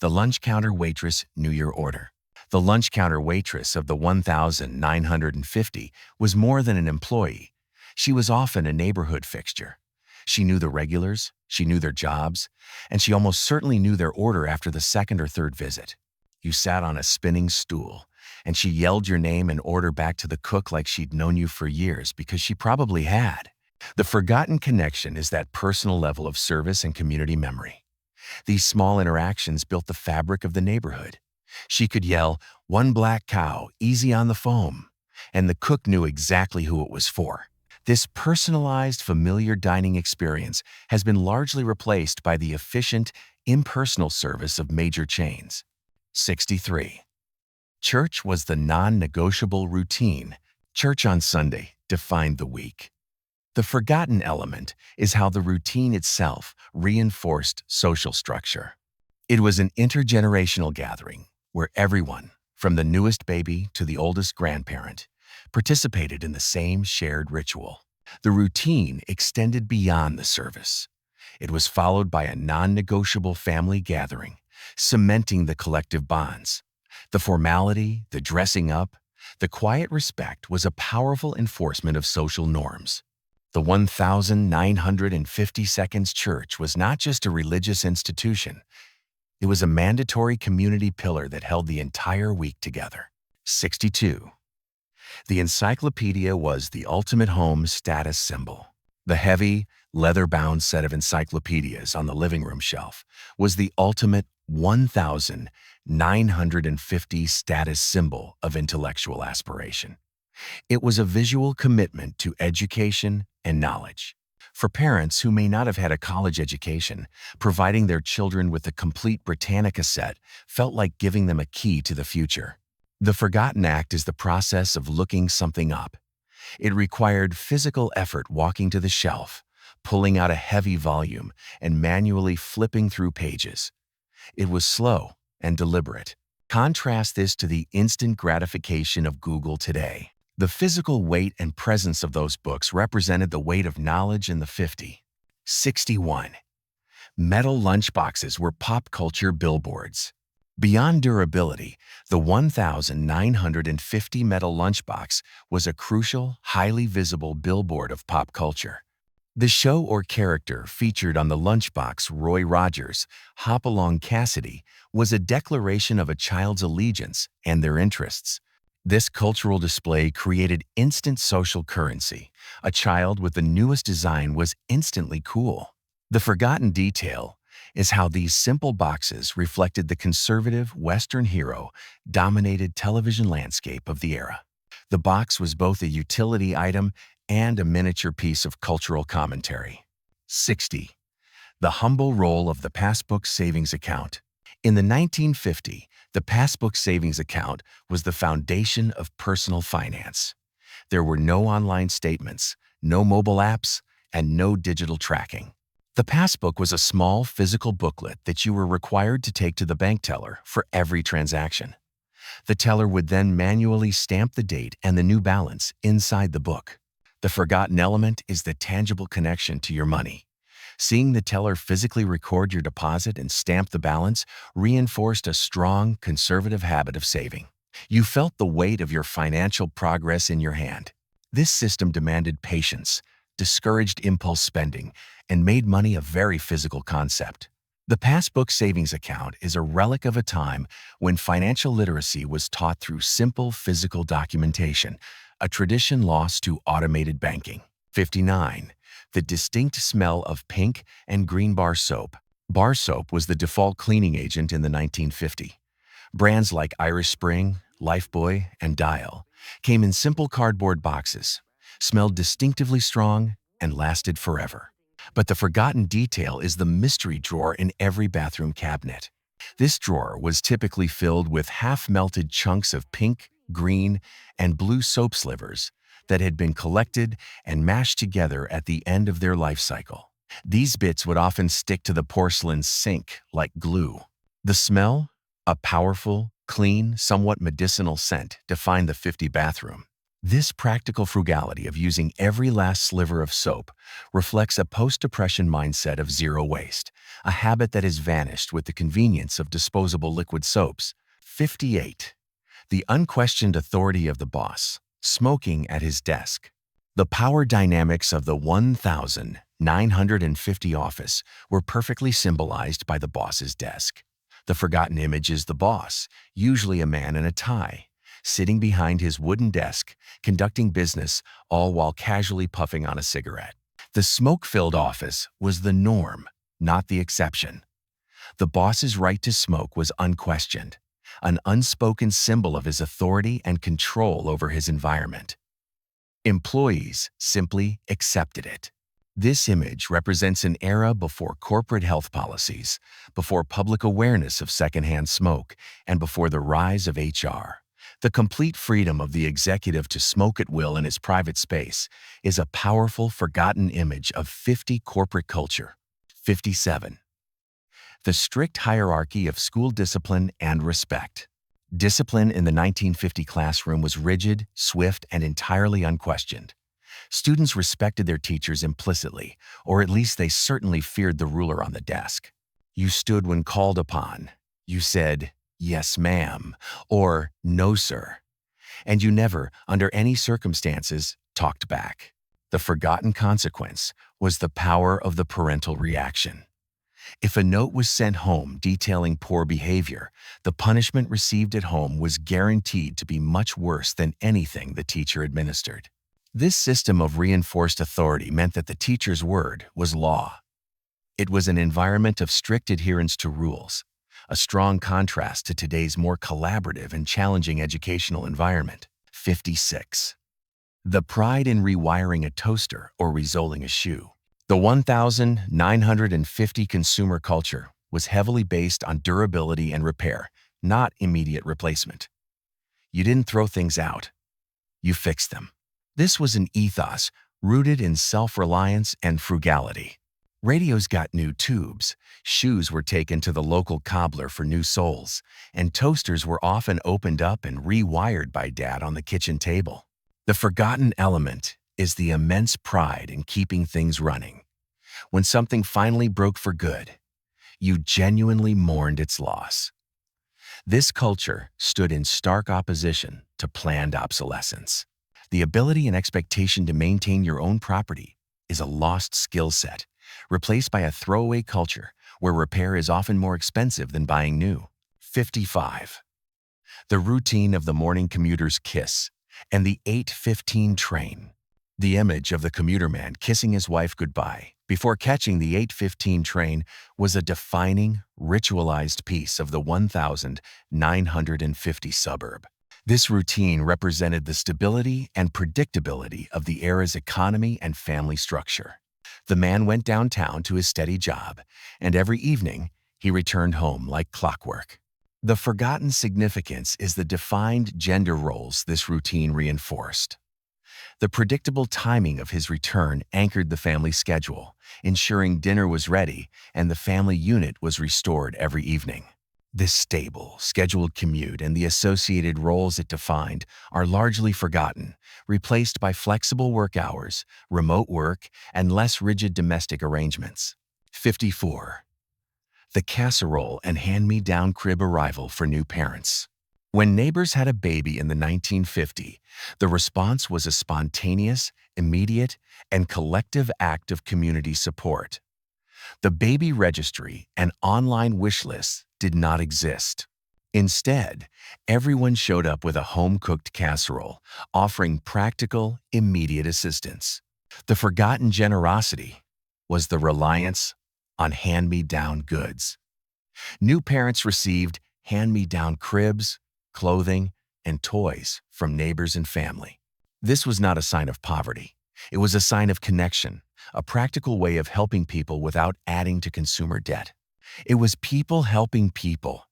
The lunch counter waitress knew your order. The lunch counter waitress of the 1950 was more than an employee. She was often a neighborhood fixture. She knew the regulars, she knew their jobs, and she almost certainly knew their order after the second or third visit. You sat on a spinning stool, and she yelled your name and order back to the cook like she'd known you for years, because she probably had. The forgotten connection is that personal level of service and community memory. These small interactions built the fabric of the neighborhood. She could yell, "One black cow, easy on the foam," and the cook knew exactly who it was for. This personalized, familiar dining experience has been largely replaced by the efficient, impersonal service of major chains. 63. Church was the non-negotiable routine. Church on Sunday defined the week. The forgotten element is how the routine itself reinforced social structure. It was an intergenerational gathering where everyone, from the newest baby to the oldest grandparent, participated in the same shared ritual. The routine extended beyond the service. It was followed by a non-negotiable family gathering, cementing the collective bonds. The formality, the dressing up, the quiet respect was a powerful enforcement of social norms. The 1950 church was not just a religious institution. It was a mandatory community pillar that held the entire week together. 62. The encyclopedia was the ultimate home status symbol. The heavy, leather-bound set of encyclopedias on the living room shelf was the ultimate 1950 status symbol of intellectual aspiration. It was a visual commitment to education and knowledge. For parents who may not have had a college education, providing their children with a complete Britannica set felt like giving them a key to the future. The forgotten act is the process of looking something up. It required physical effort walking to the shelf, pulling out a heavy volume, and manually flipping through pages. It was slow and deliberate. Contrast this to the instant gratification of Google today. The physical weight and presence of those books represented the weight of knowledge in the 50. 61. Metal lunchboxes were pop culture billboards. Beyond durability, the 1950 metal lunchbox was a crucial, highly visible billboard of pop culture. The show or character featured on the lunchbox, Roy Rogers, Hopalong Cassidy, was a declaration of a child's allegiance and their interests. This cultural display created instant social currency. A child with the newest design was instantly cool. The forgotten detail is how these simple boxes reflected the conservative Western hero-dominated television landscape of the era. The box was both a utility item and a miniature piece of cultural commentary. 60. The humble role of the passbook savings account. In the 1950s, the passbook savings account was the foundation of personal finance. There were no online statements, no mobile apps, and no digital tracking. The passbook was a small physical booklet that you were required to take to the bank teller for every transaction. The teller would then manually stamp the date and the new balance inside the book. The forgotten element is the tangible connection to your money. Seeing the teller physically record your deposit and stamp the balance reinforced a strong, conservative habit of saving. You felt the weight of your financial progress in your hand. This system demanded patience, discouraged impulse spending, and made money a very physical concept. The passbook savings account is a relic of a time when financial literacy was taught through simple physical documentation, a tradition lost to automated banking. 59. The distinct smell of pink and green bar soap. Bar soap was the default cleaning agent in the 1950s. Brands like Irish Spring, Lifebuoy, and Dial came in simple cardboard boxes, smelled distinctively strong, and lasted forever. But the forgotten detail is the mystery drawer in every bathroom cabinet. This drawer was typically filled with half-melted chunks of pink, green, and blue soap slivers that had been collected and mashed together at the end of their life cycle. These bits would often stick to the porcelain sink like glue. The smell, a powerful, clean, somewhat medicinal scent, defined the 50 bathroom. This practical frugality of using every last sliver of soap reflects a post-depression mindset of zero waste, a habit that has vanished with the convenience of disposable liquid soaps. 58. The unquestioned authority of the boss, smoking at his desk. The power dynamics of the 1950 office were perfectly symbolized by the boss's desk. The forgotten image is the boss, usually a man in a tie, sitting behind his wooden desk, conducting business, all while casually puffing on a cigarette. The smoke-filled office was the norm, not the exception. The boss's right to smoke was unquestioned, an unspoken symbol of his authority and control over his environment. Employees simply accepted it. This image represents an era before corporate health policies, before public awareness of secondhand smoke, and before the rise of HR. The complete freedom of the executive to smoke at will in his private space is a powerful, forgotten image of 50 corporate culture. 57. The strict hierarchy of school discipline and respect. Discipline in the 1950 classroom was rigid, swift, and entirely unquestioned. Students respected their teachers implicitly, or at least they certainly feared the ruler on the desk. You stood when called upon. You said, "Yes, ma'am," or "No, sir." And you never, under any circumstances, talked back. The forgotten consequence was the power of the parental reaction. If a note was sent home detailing poor behavior, the punishment received at home was guaranteed to be much worse than anything the teacher administered. This system of reinforced authority meant that the teacher's word was law. It was an environment of strict adherence to rules, a strong contrast to today's more collaborative and challenging educational environment. 56. The pride in rewiring a toaster or resoling a shoe. The 1950 consumer culture was heavily based on durability and repair, not immediate replacement. You didn't throw things out. You fixed them. This was an ethos rooted in self-reliance and frugality. Radios got new tubes, shoes were taken to the local cobbler for new soles, and toasters were often opened up and rewired by Dad on the kitchen table. The forgotten element is the immense pride in keeping things running. When something finally broke for good, you genuinely mourned its loss. This culture stood in stark opposition to planned obsolescence. The ability and expectation to maintain your own property is a lost skill set, replaced by a throwaway culture where repair is often more expensive than buying new. 55. the routine of the morning commuter's kiss, and the 8:15 train. The image of the commuter man kissing his wife goodbye before catching the 8:15 train was a defining, ritualized piece of the 1950 suburb. This routine represented the stability and predictability of the era's economy and family structure. The man went downtown to his steady job, and every evening he returned home like clockwork. The forgotten significance is the defined gender roles this routine reinforced. The predictable timing of his return anchored the family schedule, ensuring dinner was ready and the family unit was restored every evening. This stable, scheduled commute and the associated roles it defined are largely forgotten, replaced by flexible work hours, remote work, and less rigid domestic arrangements. 54. The casserole and hand-me-down crib arrival for new parents. When neighbors had a baby in the 1950s, the response was a spontaneous, immediate, and collective act of community support. The baby registry and online wish lists did not exist. Instead, everyone showed up with a home-cooked casserole, offering practical, immediate assistance. The forgotten generosity was the reliance on hand-me-down goods. New parents received hand-me-down cribs, clothing, and toys from neighbors and family. This was not a sign of poverty. It was a sign of connection, a practical way of helping people without adding to consumer debt. It was people helping people,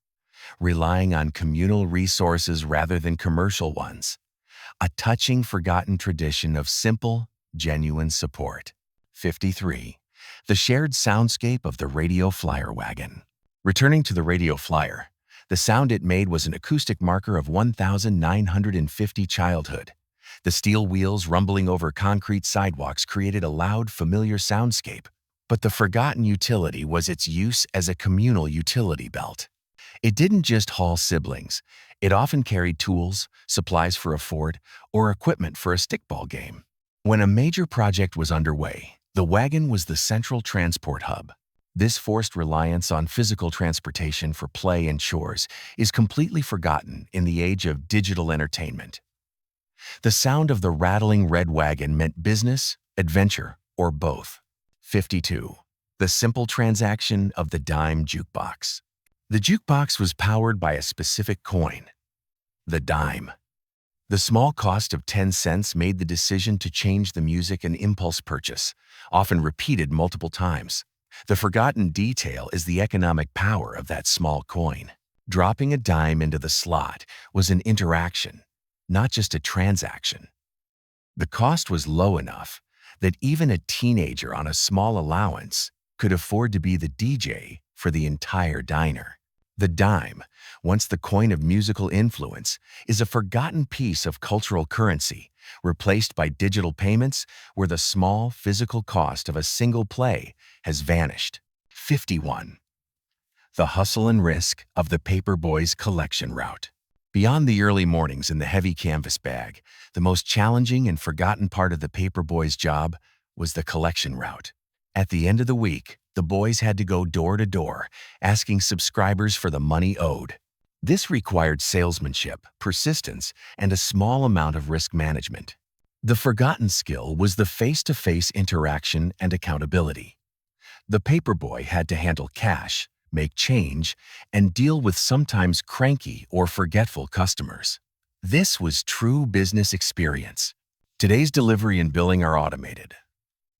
relying on communal resources rather than commercial ones. A touching, forgotten tradition of simple, genuine support. 53. The shared soundscape of the radio flyer wagon. Returning to the radio flyer, the sound it made was an acoustic marker of 1950 childhood. The steel wheels rumbling over concrete sidewalks created a loud, familiar soundscape, but the forgotten utility was its use as a communal utility belt. It didn't just haul siblings. It often carried tools, supplies for a fort, or equipment for a stickball game. When a major project was underway, the wagon was the central transport hub. This forced reliance on physical transportation for play and chores is completely forgotten in the age of digital entertainment. The sound of the rattling red wagon meant business, adventure, or both. 52. The simple transaction of the dime jukebox. The jukebox was powered by a specific coin, the dime. The small cost of 10 cents made the decision to change the music an impulse purchase, often repeated multiple times. The forgotten detail is the economic power of that small coin. Dropping a dime into the slot was an interaction, not just a transaction. The cost was low enough that even a teenager on a small allowance could afford to be the DJ for the entire diner. The dime, once the coin of musical influence, is a forgotten piece of cultural currency, replaced by digital payments where the small physical cost of a single play has vanished. 51. The hustle and risk of the paperboys collection route. Beyond the early mornings in the heavy canvas bag, the most challenging and forgotten part of the paperboys' job was the collection route. At the end of the week, the boys had to go door to door, asking subscribers for the money owed. This required salesmanship, persistence, and a small amount of risk management. The forgotten skill was the face-to-face interaction and accountability. The paperboy had to handle cash, make change, and deal with sometimes cranky or forgetful customers. This was true business experience. Today's delivery and billing are automated,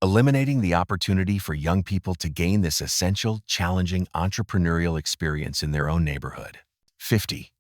eliminating the opportunity for young people to gain this essential, challenging entrepreneurial experience in their own neighborhood. 50.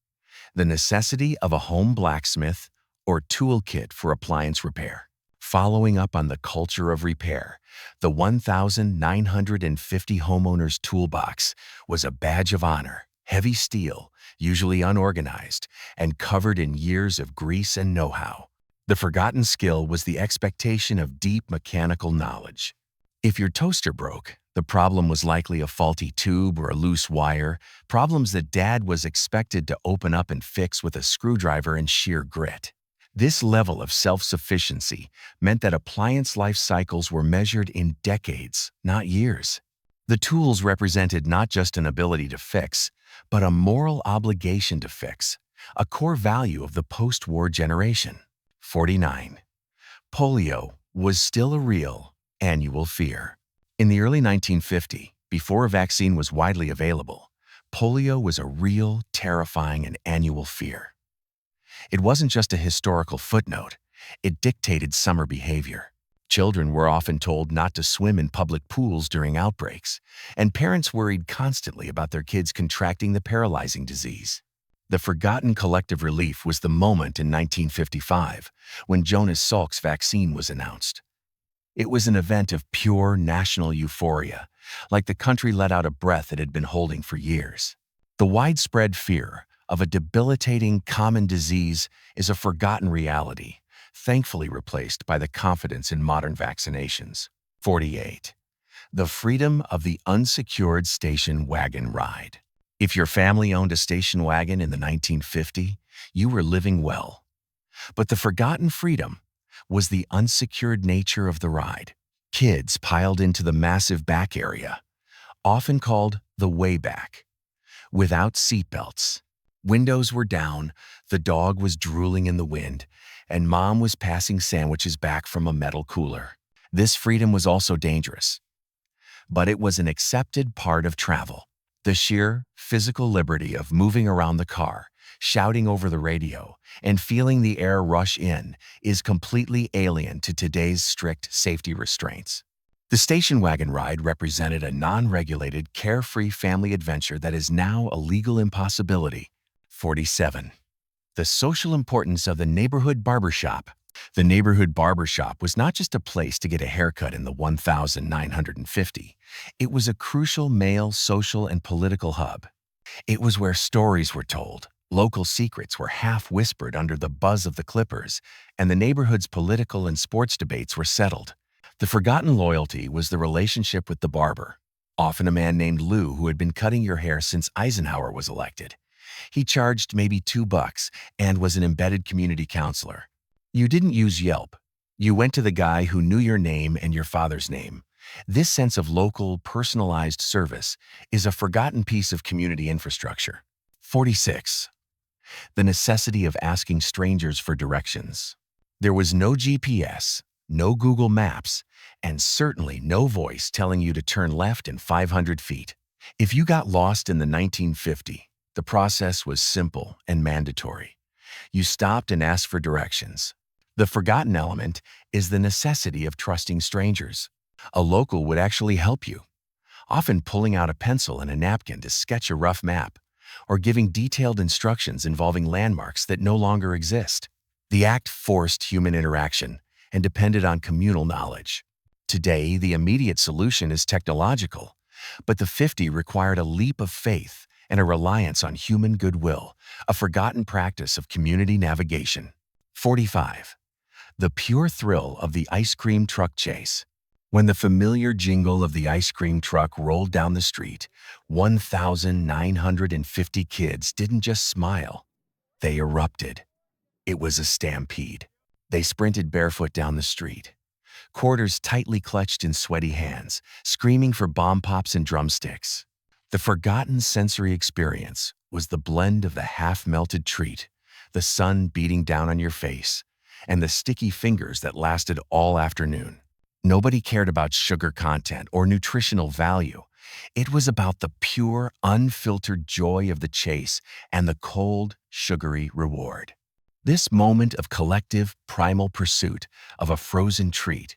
The necessity of a home blacksmith or toolkit for appliance repair. Following up on the culture of repair, the 1950 homeowner's toolbox was a badge of honor, heavy steel, usually unorganized, and covered in years of grease and know-how. The forgotten skill was the expectation of deep mechanical knowledge. If your toaster broke, the problem was likely a faulty tube or a loose wire, problems that Dad was expected to open up and fix with a screwdriver and sheer grit. This level of self-sufficiency meant that appliance life cycles were measured in decades, not years. The tools represented not just an ability to fix, but a moral obligation to fix, a core value of the post-war generation. 49. Polio was still a real, annual fear. In the early 1950s, before a vaccine was widely available, polio was a real, terrifying, and annual fear. It wasn't just a historical footnote, it dictated summer behavior. Children were often told not to swim in public pools during outbreaks, and parents worried constantly about their kids contracting the paralyzing disease. The forgotten collective relief was the moment in 1955 when Jonas Salk's vaccine was announced. It was an event of pure national euphoria, like the country let out a breath it had been holding for years. The widespread fear of a debilitating common disease is a forgotten reality, thankfully replaced by the confidence in modern vaccinations. 48. The freedom of the unsecured station wagon ride. If your family owned a station wagon in the 1950s, you were living well. But the forgotten freedom was the unsecured nature of the ride. Kids piled into the massive back area, often called the way back, without seatbelts. Windows were down, the dog was drooling in the wind, and mom was passing sandwiches back from a metal cooler. This freedom was also dangerous, but it was an accepted part of travel. The sheer physical liberty of moving around the car, shouting over the radio, and feeling the air rush in is completely alien to today's strict safety restraints. The station wagon ride represented a non-regulated, carefree family adventure that is now a legal impossibility. 47. The social importance of the neighborhood barbershop. The neighborhood barbershop was not just a place to get a haircut in the 1950s. It was a crucial male social and political hub. It was where stories were told, local secrets were half-whispered under the buzz of the clippers, and the neighborhood's political and sports debates were settled. The forgotten loyalty was the relationship with the barber, often a man named Lou who had been cutting your hair since Eisenhower was elected. He charged maybe $2 and was an embedded community counselor. You didn't use Yelp. You went to the guy who knew your name and your father's name. This sense of local, personalized service is a forgotten piece of community infrastructure. 46. The necessity of asking strangers for directions. There was no GPS, no Google Maps, and certainly no voice telling you to turn left in 500 feet. If you got lost in the 1950s, the process was simple and mandatory. You stopped and asked for directions. The forgotten element is the necessity of trusting strangers. A local would actually help you, often pulling out a pencil and a napkin to sketch a rough map, or giving detailed instructions involving landmarks that no longer exist. The act forced human interaction and depended on communal knowledge. Today, the immediate solution is technological, but the 50s required a leap of faith and a reliance on human goodwill, a forgotten practice of community navigation. 45. The pure thrill of the ice cream truck chase. When the familiar jingle of the ice cream truck rolled down the street, 1,950 kids didn't just smile, they erupted. It was a stampede. They sprinted barefoot down the street, quarters tightly clutched in sweaty hands, screaming for bomb pops and drumsticks. The forgotten sensory experience was the blend of the half-melted treat, the sun beating down on your face, and the sticky fingers that lasted all afternoon. Nobody cared about sugar content or nutritional value. It was about the pure, unfiltered joy of the chase and the cold, sugary reward. This moment of collective, primal pursuit of a frozen treat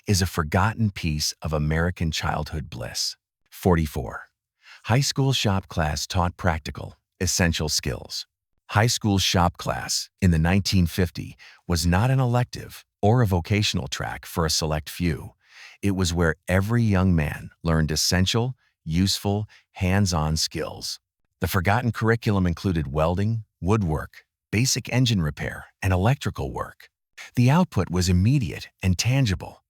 is a forgotten piece of American childhood bliss. 44. High school shop class taught practical, essential skills. High school shop class in the 1950s was not an elective or a vocational track for a select few. It was where every young man learned essential, useful, hands-on skills. The forgotten curriculum included welding, woodwork, basic engine repair, and electrical work. The output was immediate and tangible.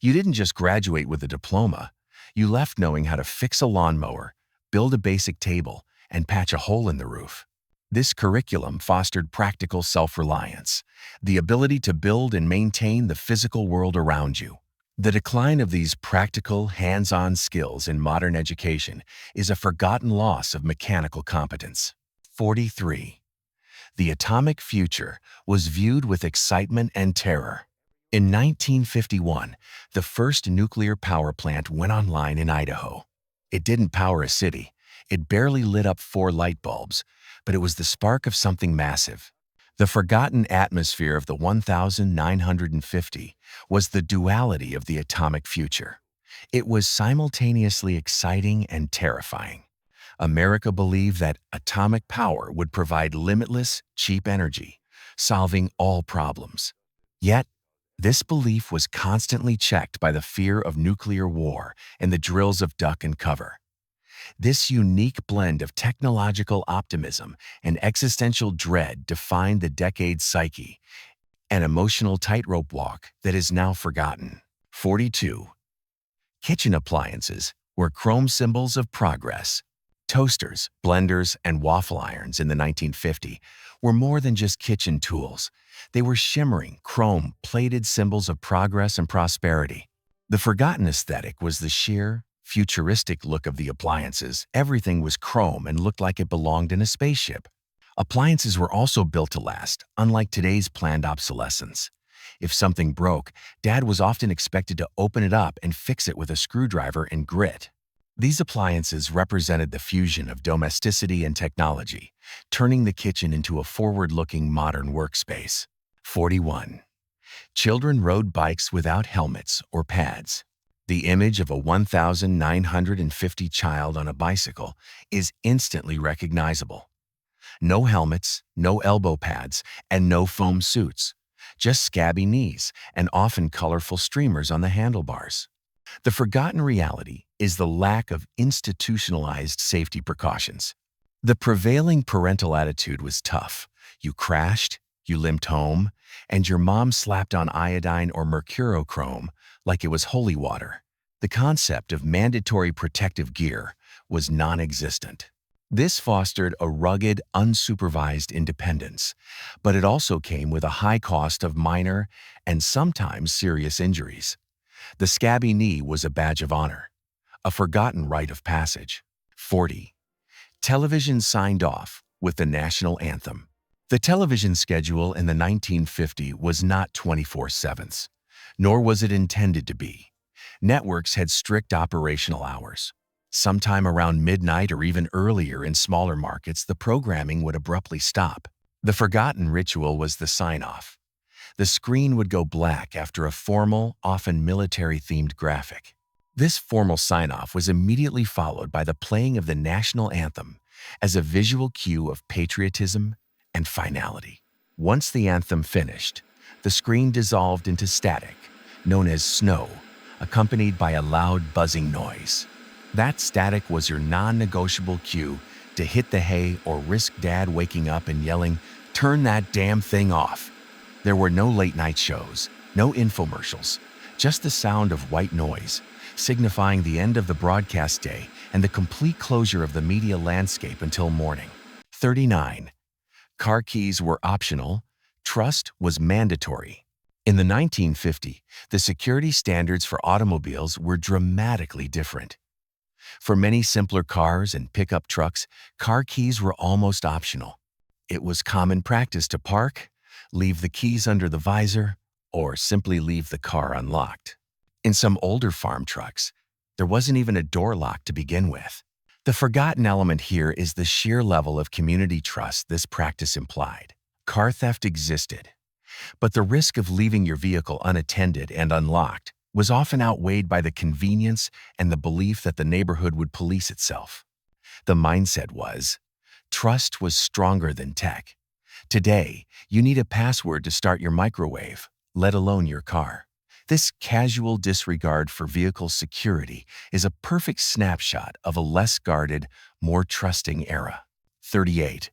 You didn't just graduate with a diploma. You left knowing how to fix a lawnmower, build a basic table, and patch a hole in the roof. This curriculum fostered practical self-reliance, the ability to build and maintain the physical world around you. The decline of these practical, hands-on skills in modern education is a forgotten loss of mechanical competence. 43. The atomic future was viewed with excitement and terror. In 1951, the first nuclear power plant went online in Idaho. It didn't power a city. It barely lit up 4 light bulbs, but it was the spark of something massive. The forgotten atmosphere of the 1950 was the duality of the atomic future. It was simultaneously exciting and terrifying. America believed that atomic power would provide limitless, cheap energy, solving all problems. Yet, this belief was constantly checked by the fear of nuclear war and the drills of duck and cover. This unique blend of technological optimism and existential dread defined the decade's psyche, an emotional tightrope walk that is now forgotten. 42. Kitchen appliances were chrome symbols of progress. Toasters, blenders, and waffle irons in the 1950s were more than just kitchen tools. They were shimmering, chrome-plated symbols of progress and prosperity. The forgotten aesthetic was the sheer, futuristic look of the appliances. Everything was chrome and looked like it belonged in a spaceship. Appliances were also built to last, unlike today's planned obsolescence. If something broke, Dad was often expected to open it up and fix it with a screwdriver and grit. These appliances represented the fusion of domesticity and technology, turning the kitchen into a forward-looking modern workspace. 41. Children rode bikes without helmets or pads. The image of a 1950 child on a bicycle is instantly recognizable. No helmets, no elbow pads, and no foam suits. Just scabby knees and often colorful streamers on the handlebars. The forgotten reality is the lack of institutionalized safety precautions. The prevailing parental attitude was tough. You crashed, you limped home, and your mom slapped on iodine or mercurochrome like it was holy water. The concept of mandatory protective gear was non-existent. This fostered a rugged, unsupervised independence, but it also came with a high cost of minor and sometimes serious injuries. The scabby knee was a badge of honor, a forgotten rite of passage. 40. Television signed off with the national anthem. The television schedule in the 1950s was not 24/7, nor was it intended to be. Networks had strict operational hours. Sometime around midnight or even earlier in smaller markets, the programming would abruptly stop. The forgotten ritual was the sign-off. The screen would go black after a formal, often military-themed graphic. This formal sign-off was immediately followed by the playing of the national anthem as a visual cue of patriotism and finality. Once the anthem finished, the screen dissolved into static, known as snow, accompanied by a loud buzzing noise. That static was your non-negotiable cue to hit the hay or risk Dad waking up and yelling, "Turn that damn thing off." There were no late-night shows, no infomercials, just the sound of white noise, signifying the end of the broadcast day and the complete closure of the media landscape until morning. 39. Car keys were optional. Trust was mandatory. In the 1950s, the security standards for automobiles were dramatically different. For many simpler cars and pickup trucks, car keys were almost optional. It was common practice to park, leave the keys under the visor, or simply leave the car unlocked. In some older farm trucks, there wasn't even a door lock to begin with. The forgotten element here is the sheer level of community trust this practice implied. Car theft existed, but the risk of leaving your vehicle unattended and unlocked was often outweighed by the convenience and the belief that the neighborhood would police itself. The mindset was, trust was stronger than tech. Today, you need a password to start your microwave, let alone your car. This casual disregard for vehicle security is a perfect snapshot of a less guarded, more trusting era. 38.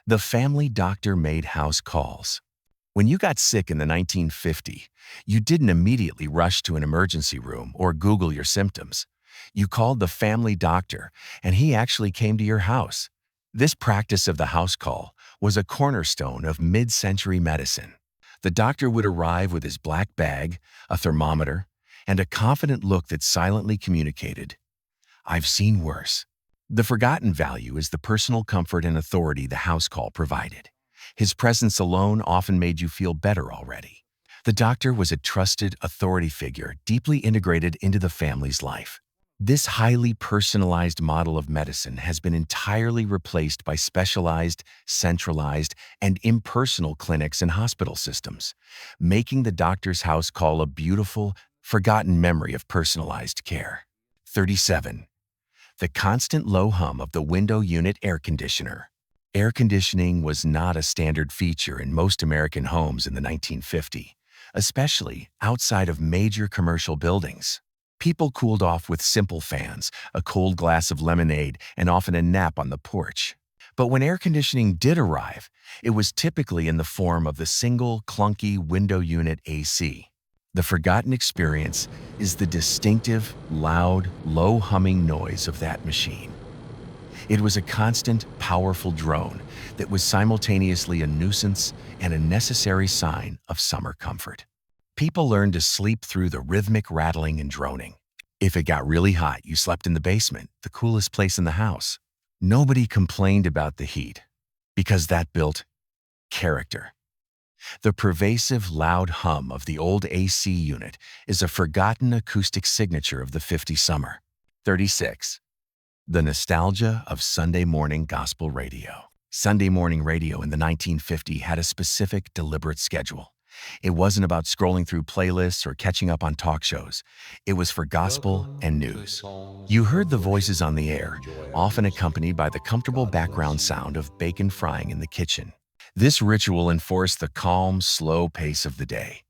The family doctor made house calls. When you got sick in the 1950s, you didn't immediately rush to an emergency room or Google your symptoms. You called the family doctor, and he actually came to your house. This practice of the house call was a cornerstone of mid-century medicine. The doctor would arrive with his black bag, a thermometer, and a confident look that silently communicated, "I've seen worse." The forgotten value is the personal comfort and authority the house call provided. His presence alone often made you feel better already. The doctor was a trusted authority figure deeply integrated into the family's life. This highly personalized model of medicine has been entirely replaced by specialized, centralized, and impersonal clinics and hospital systems, making the doctor's house call a beautiful, forgotten memory of personalized care. 37. The constant low hum of the window unit air conditioner. Air conditioning was not a standard feature in most American homes in the 1950s, especially outside of major commercial buildings. People cooled off with simple fans, a cold glass of lemonade, and often a nap on the porch. But when air conditioning did arrive, it was typically in the form of the single, clunky window unit AC. The forgotten experience is the distinctive, loud, low-humming noise of that machine. It was a constant, powerful drone that was simultaneously a nuisance and a necessary sign of summer comfort. People learned to sleep through the rhythmic rattling and droning. If it got really hot, you slept in the basement, the coolest place in the house. Nobody complained about the heat because that built character. The pervasive, loud hum of the old AC unit is a forgotten acoustic signature of the 50s summer. 36. The nostalgia of Sunday morning gospel radio. Sunday morning radio in the 1950s had a specific, deliberate schedule. It wasn't about scrolling through playlists or catching up on talk shows. It was for gospel and news. You heard the voices on the air, often accompanied by the comfortable background sound of bacon frying in the kitchen. This ritual enforced the calm, slow pace of the day.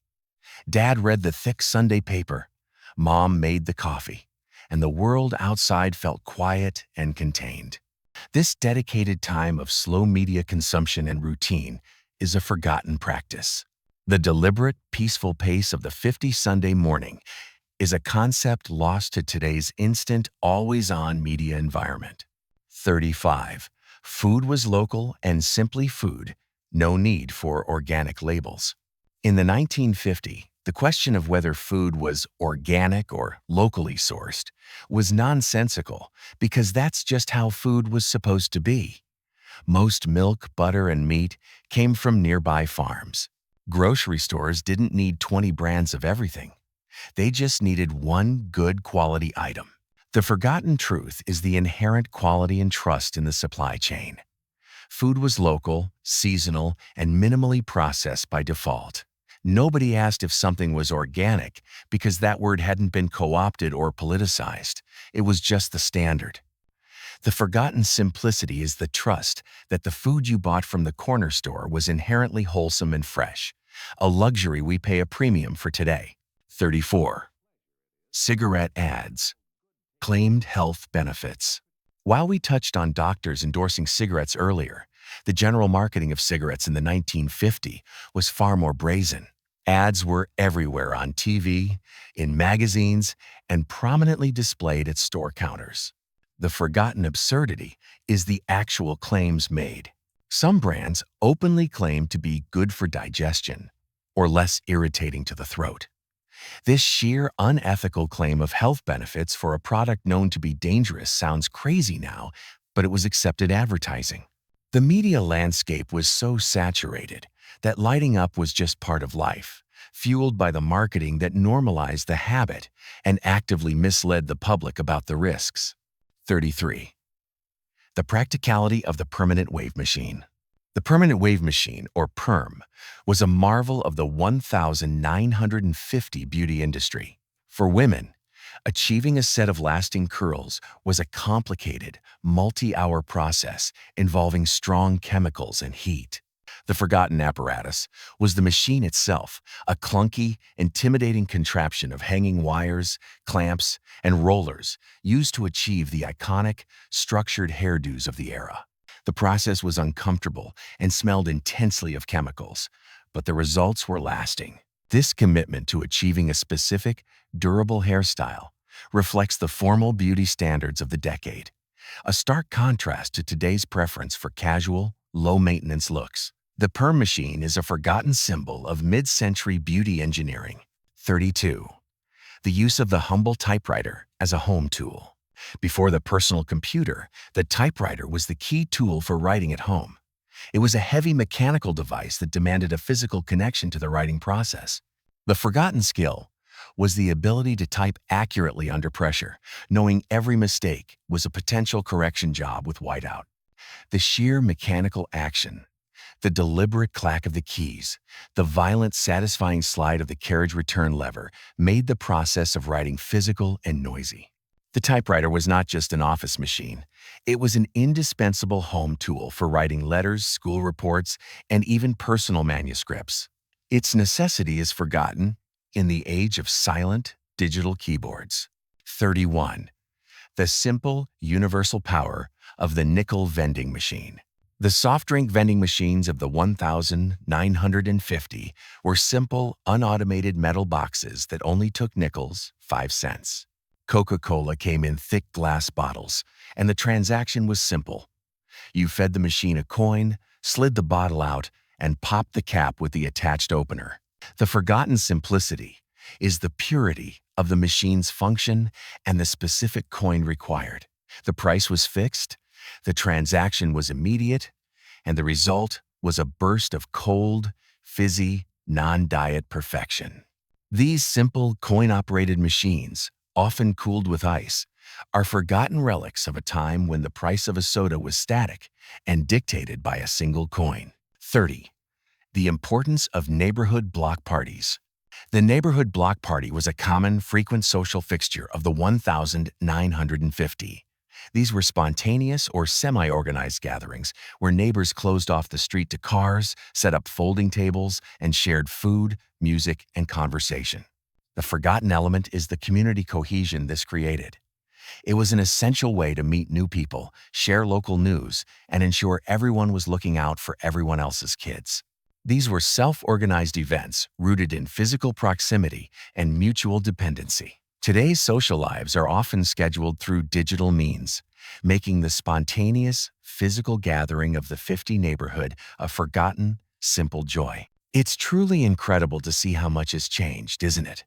Dad read the thick Sunday paper, Mom made the coffee, and the world outside felt quiet and contained. This dedicated time of slow media consumption and routine is a forgotten practice. The deliberate, peaceful pace of the 50 Sunday morning is a concept lost to today's instant, always-on media environment. 35. Food was local and simply food, no need for organic labels. In the 1950s, the question of whether food was organic or locally sourced was nonsensical because that's just how food was supposed to be. Most milk, butter, and meat came from nearby farms. Grocery stores didn't need 20 brands of everything. They just needed one good quality item. The forgotten truth is the inherent quality and trust in the supply chain. Food was local, seasonal, and minimally processed by default. Nobody asked if something was organic because that word hadn't been co-opted or politicized. It was just the standard. The forgotten simplicity is the trust that the food you bought from the corner store was inherently wholesome and fresh, a luxury we pay a premium for today. 34. Cigarette ads. Claimed health benefits. While we touched on doctors endorsing cigarettes earlier, the general marketing of cigarettes in the 1950s was far more brazen. Ads were everywhere on TV, in magazines, and prominently displayed at store counters. The forgotten absurdity is the actual claims made. Some brands openly claim to be good for digestion or less irritating to the throat. This sheer unethical claim of health benefits for a product known to be dangerous sounds crazy now, but it was accepted advertising. The media landscape was so saturated that lighting up was just part of life, fueled by the marketing that normalized the habit and actively misled the public about the risks. 33. The practicality of the permanent wave machine. The permanent wave machine, or PERM, was a marvel of the 1950 beauty industry. For women, achieving a set of lasting curls was a complicated, multi-hour process involving strong chemicals and heat. The forgotten apparatus was the machine itself, a clunky, intimidating contraption of hanging wires, clamps, and rollers used to achieve the iconic, structured hairdos of the era. The process was uncomfortable and smelled intensely of chemicals, but the results were lasting. This commitment to achieving a specific, durable hairstyle reflects the formal beauty standards of the decade, a stark contrast to today's preference for casual, low-maintenance looks. The perm machine is a forgotten symbol of mid-century beauty engineering. 32. The use of the humble typewriter as a home tool. Before the personal computer, the typewriter was the key tool for writing at home. It was a heavy mechanical device that demanded a physical connection to the writing process. The forgotten skill was the ability to type accurately under pressure, knowing every mistake was a potential correction job with whiteout. The sheer mechanical action, the deliberate clack of the keys, the violent, satisfying slide of the carriage return lever made the process of writing physical and noisy. The typewriter was not just an office machine. It was an indispensable home tool for writing letters, school reports, and even personal manuscripts. Its necessity is forgotten in the age of silent, digital keyboards. 31. The simple, universal power of the nickel vending machine. The soft drink vending machines of the 1950 were simple, unautomated metal boxes that only took nickels, 5 cents. Coca-Cola came in thick glass bottles, and the transaction was simple. You fed the machine a coin, slid the bottle out, and popped the cap with the attached opener. The forgotten simplicity is the purity of the machine's function and the specific coin required. The price was fixed, the transaction was immediate, and the result was a burst of cold, fizzy, non-diet perfection. These simple, coin-operated machines, often cooled with ice, are forgotten relics of a time when the price of a soda was static and dictated by a single coin. 30. The importance of neighborhood block parties. The neighborhood block party was a common, frequent social fixture of the 1950. These were spontaneous or semi-organized gatherings where neighbors closed off the street to cars, set up folding tables, and shared food, music, and conversation. The forgotten element is the community cohesion this created. It was an essential way to meet new people, share local news, and ensure everyone was looking out for everyone else's kids. These were self-organized events rooted in physical proximity and mutual dependency. Today's social lives are often scheduled through digital means, making the spontaneous, physical gathering of the 50 neighborhood a forgotten, simple joy. It's truly incredible to see how much has changed, isn't it?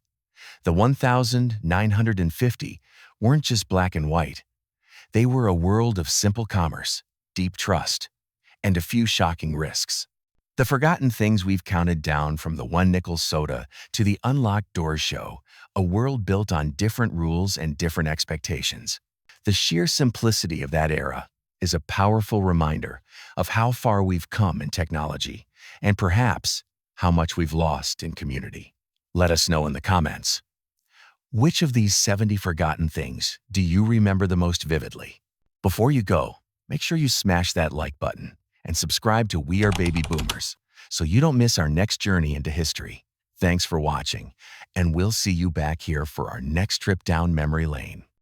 The 1950 weren't just black and white. They were a world of simple commerce, deep trust, and a few shocking risks. The forgotten things we've counted down from the one nickel soda to the unlocked doors show, a world built on different rules and different expectations. The sheer simplicity of that era is a powerful reminder of how far we've come in technology and perhaps how much we've lost in community. Let us know in the comments. Which of these 70 forgotten things do you remember the most vividly? Before you go, make sure you smash that like button and subscribe to We Are Baby Boomers so you don't miss our next journey into history. Thanks for watching, and we'll see you back here for our next trip down memory lane.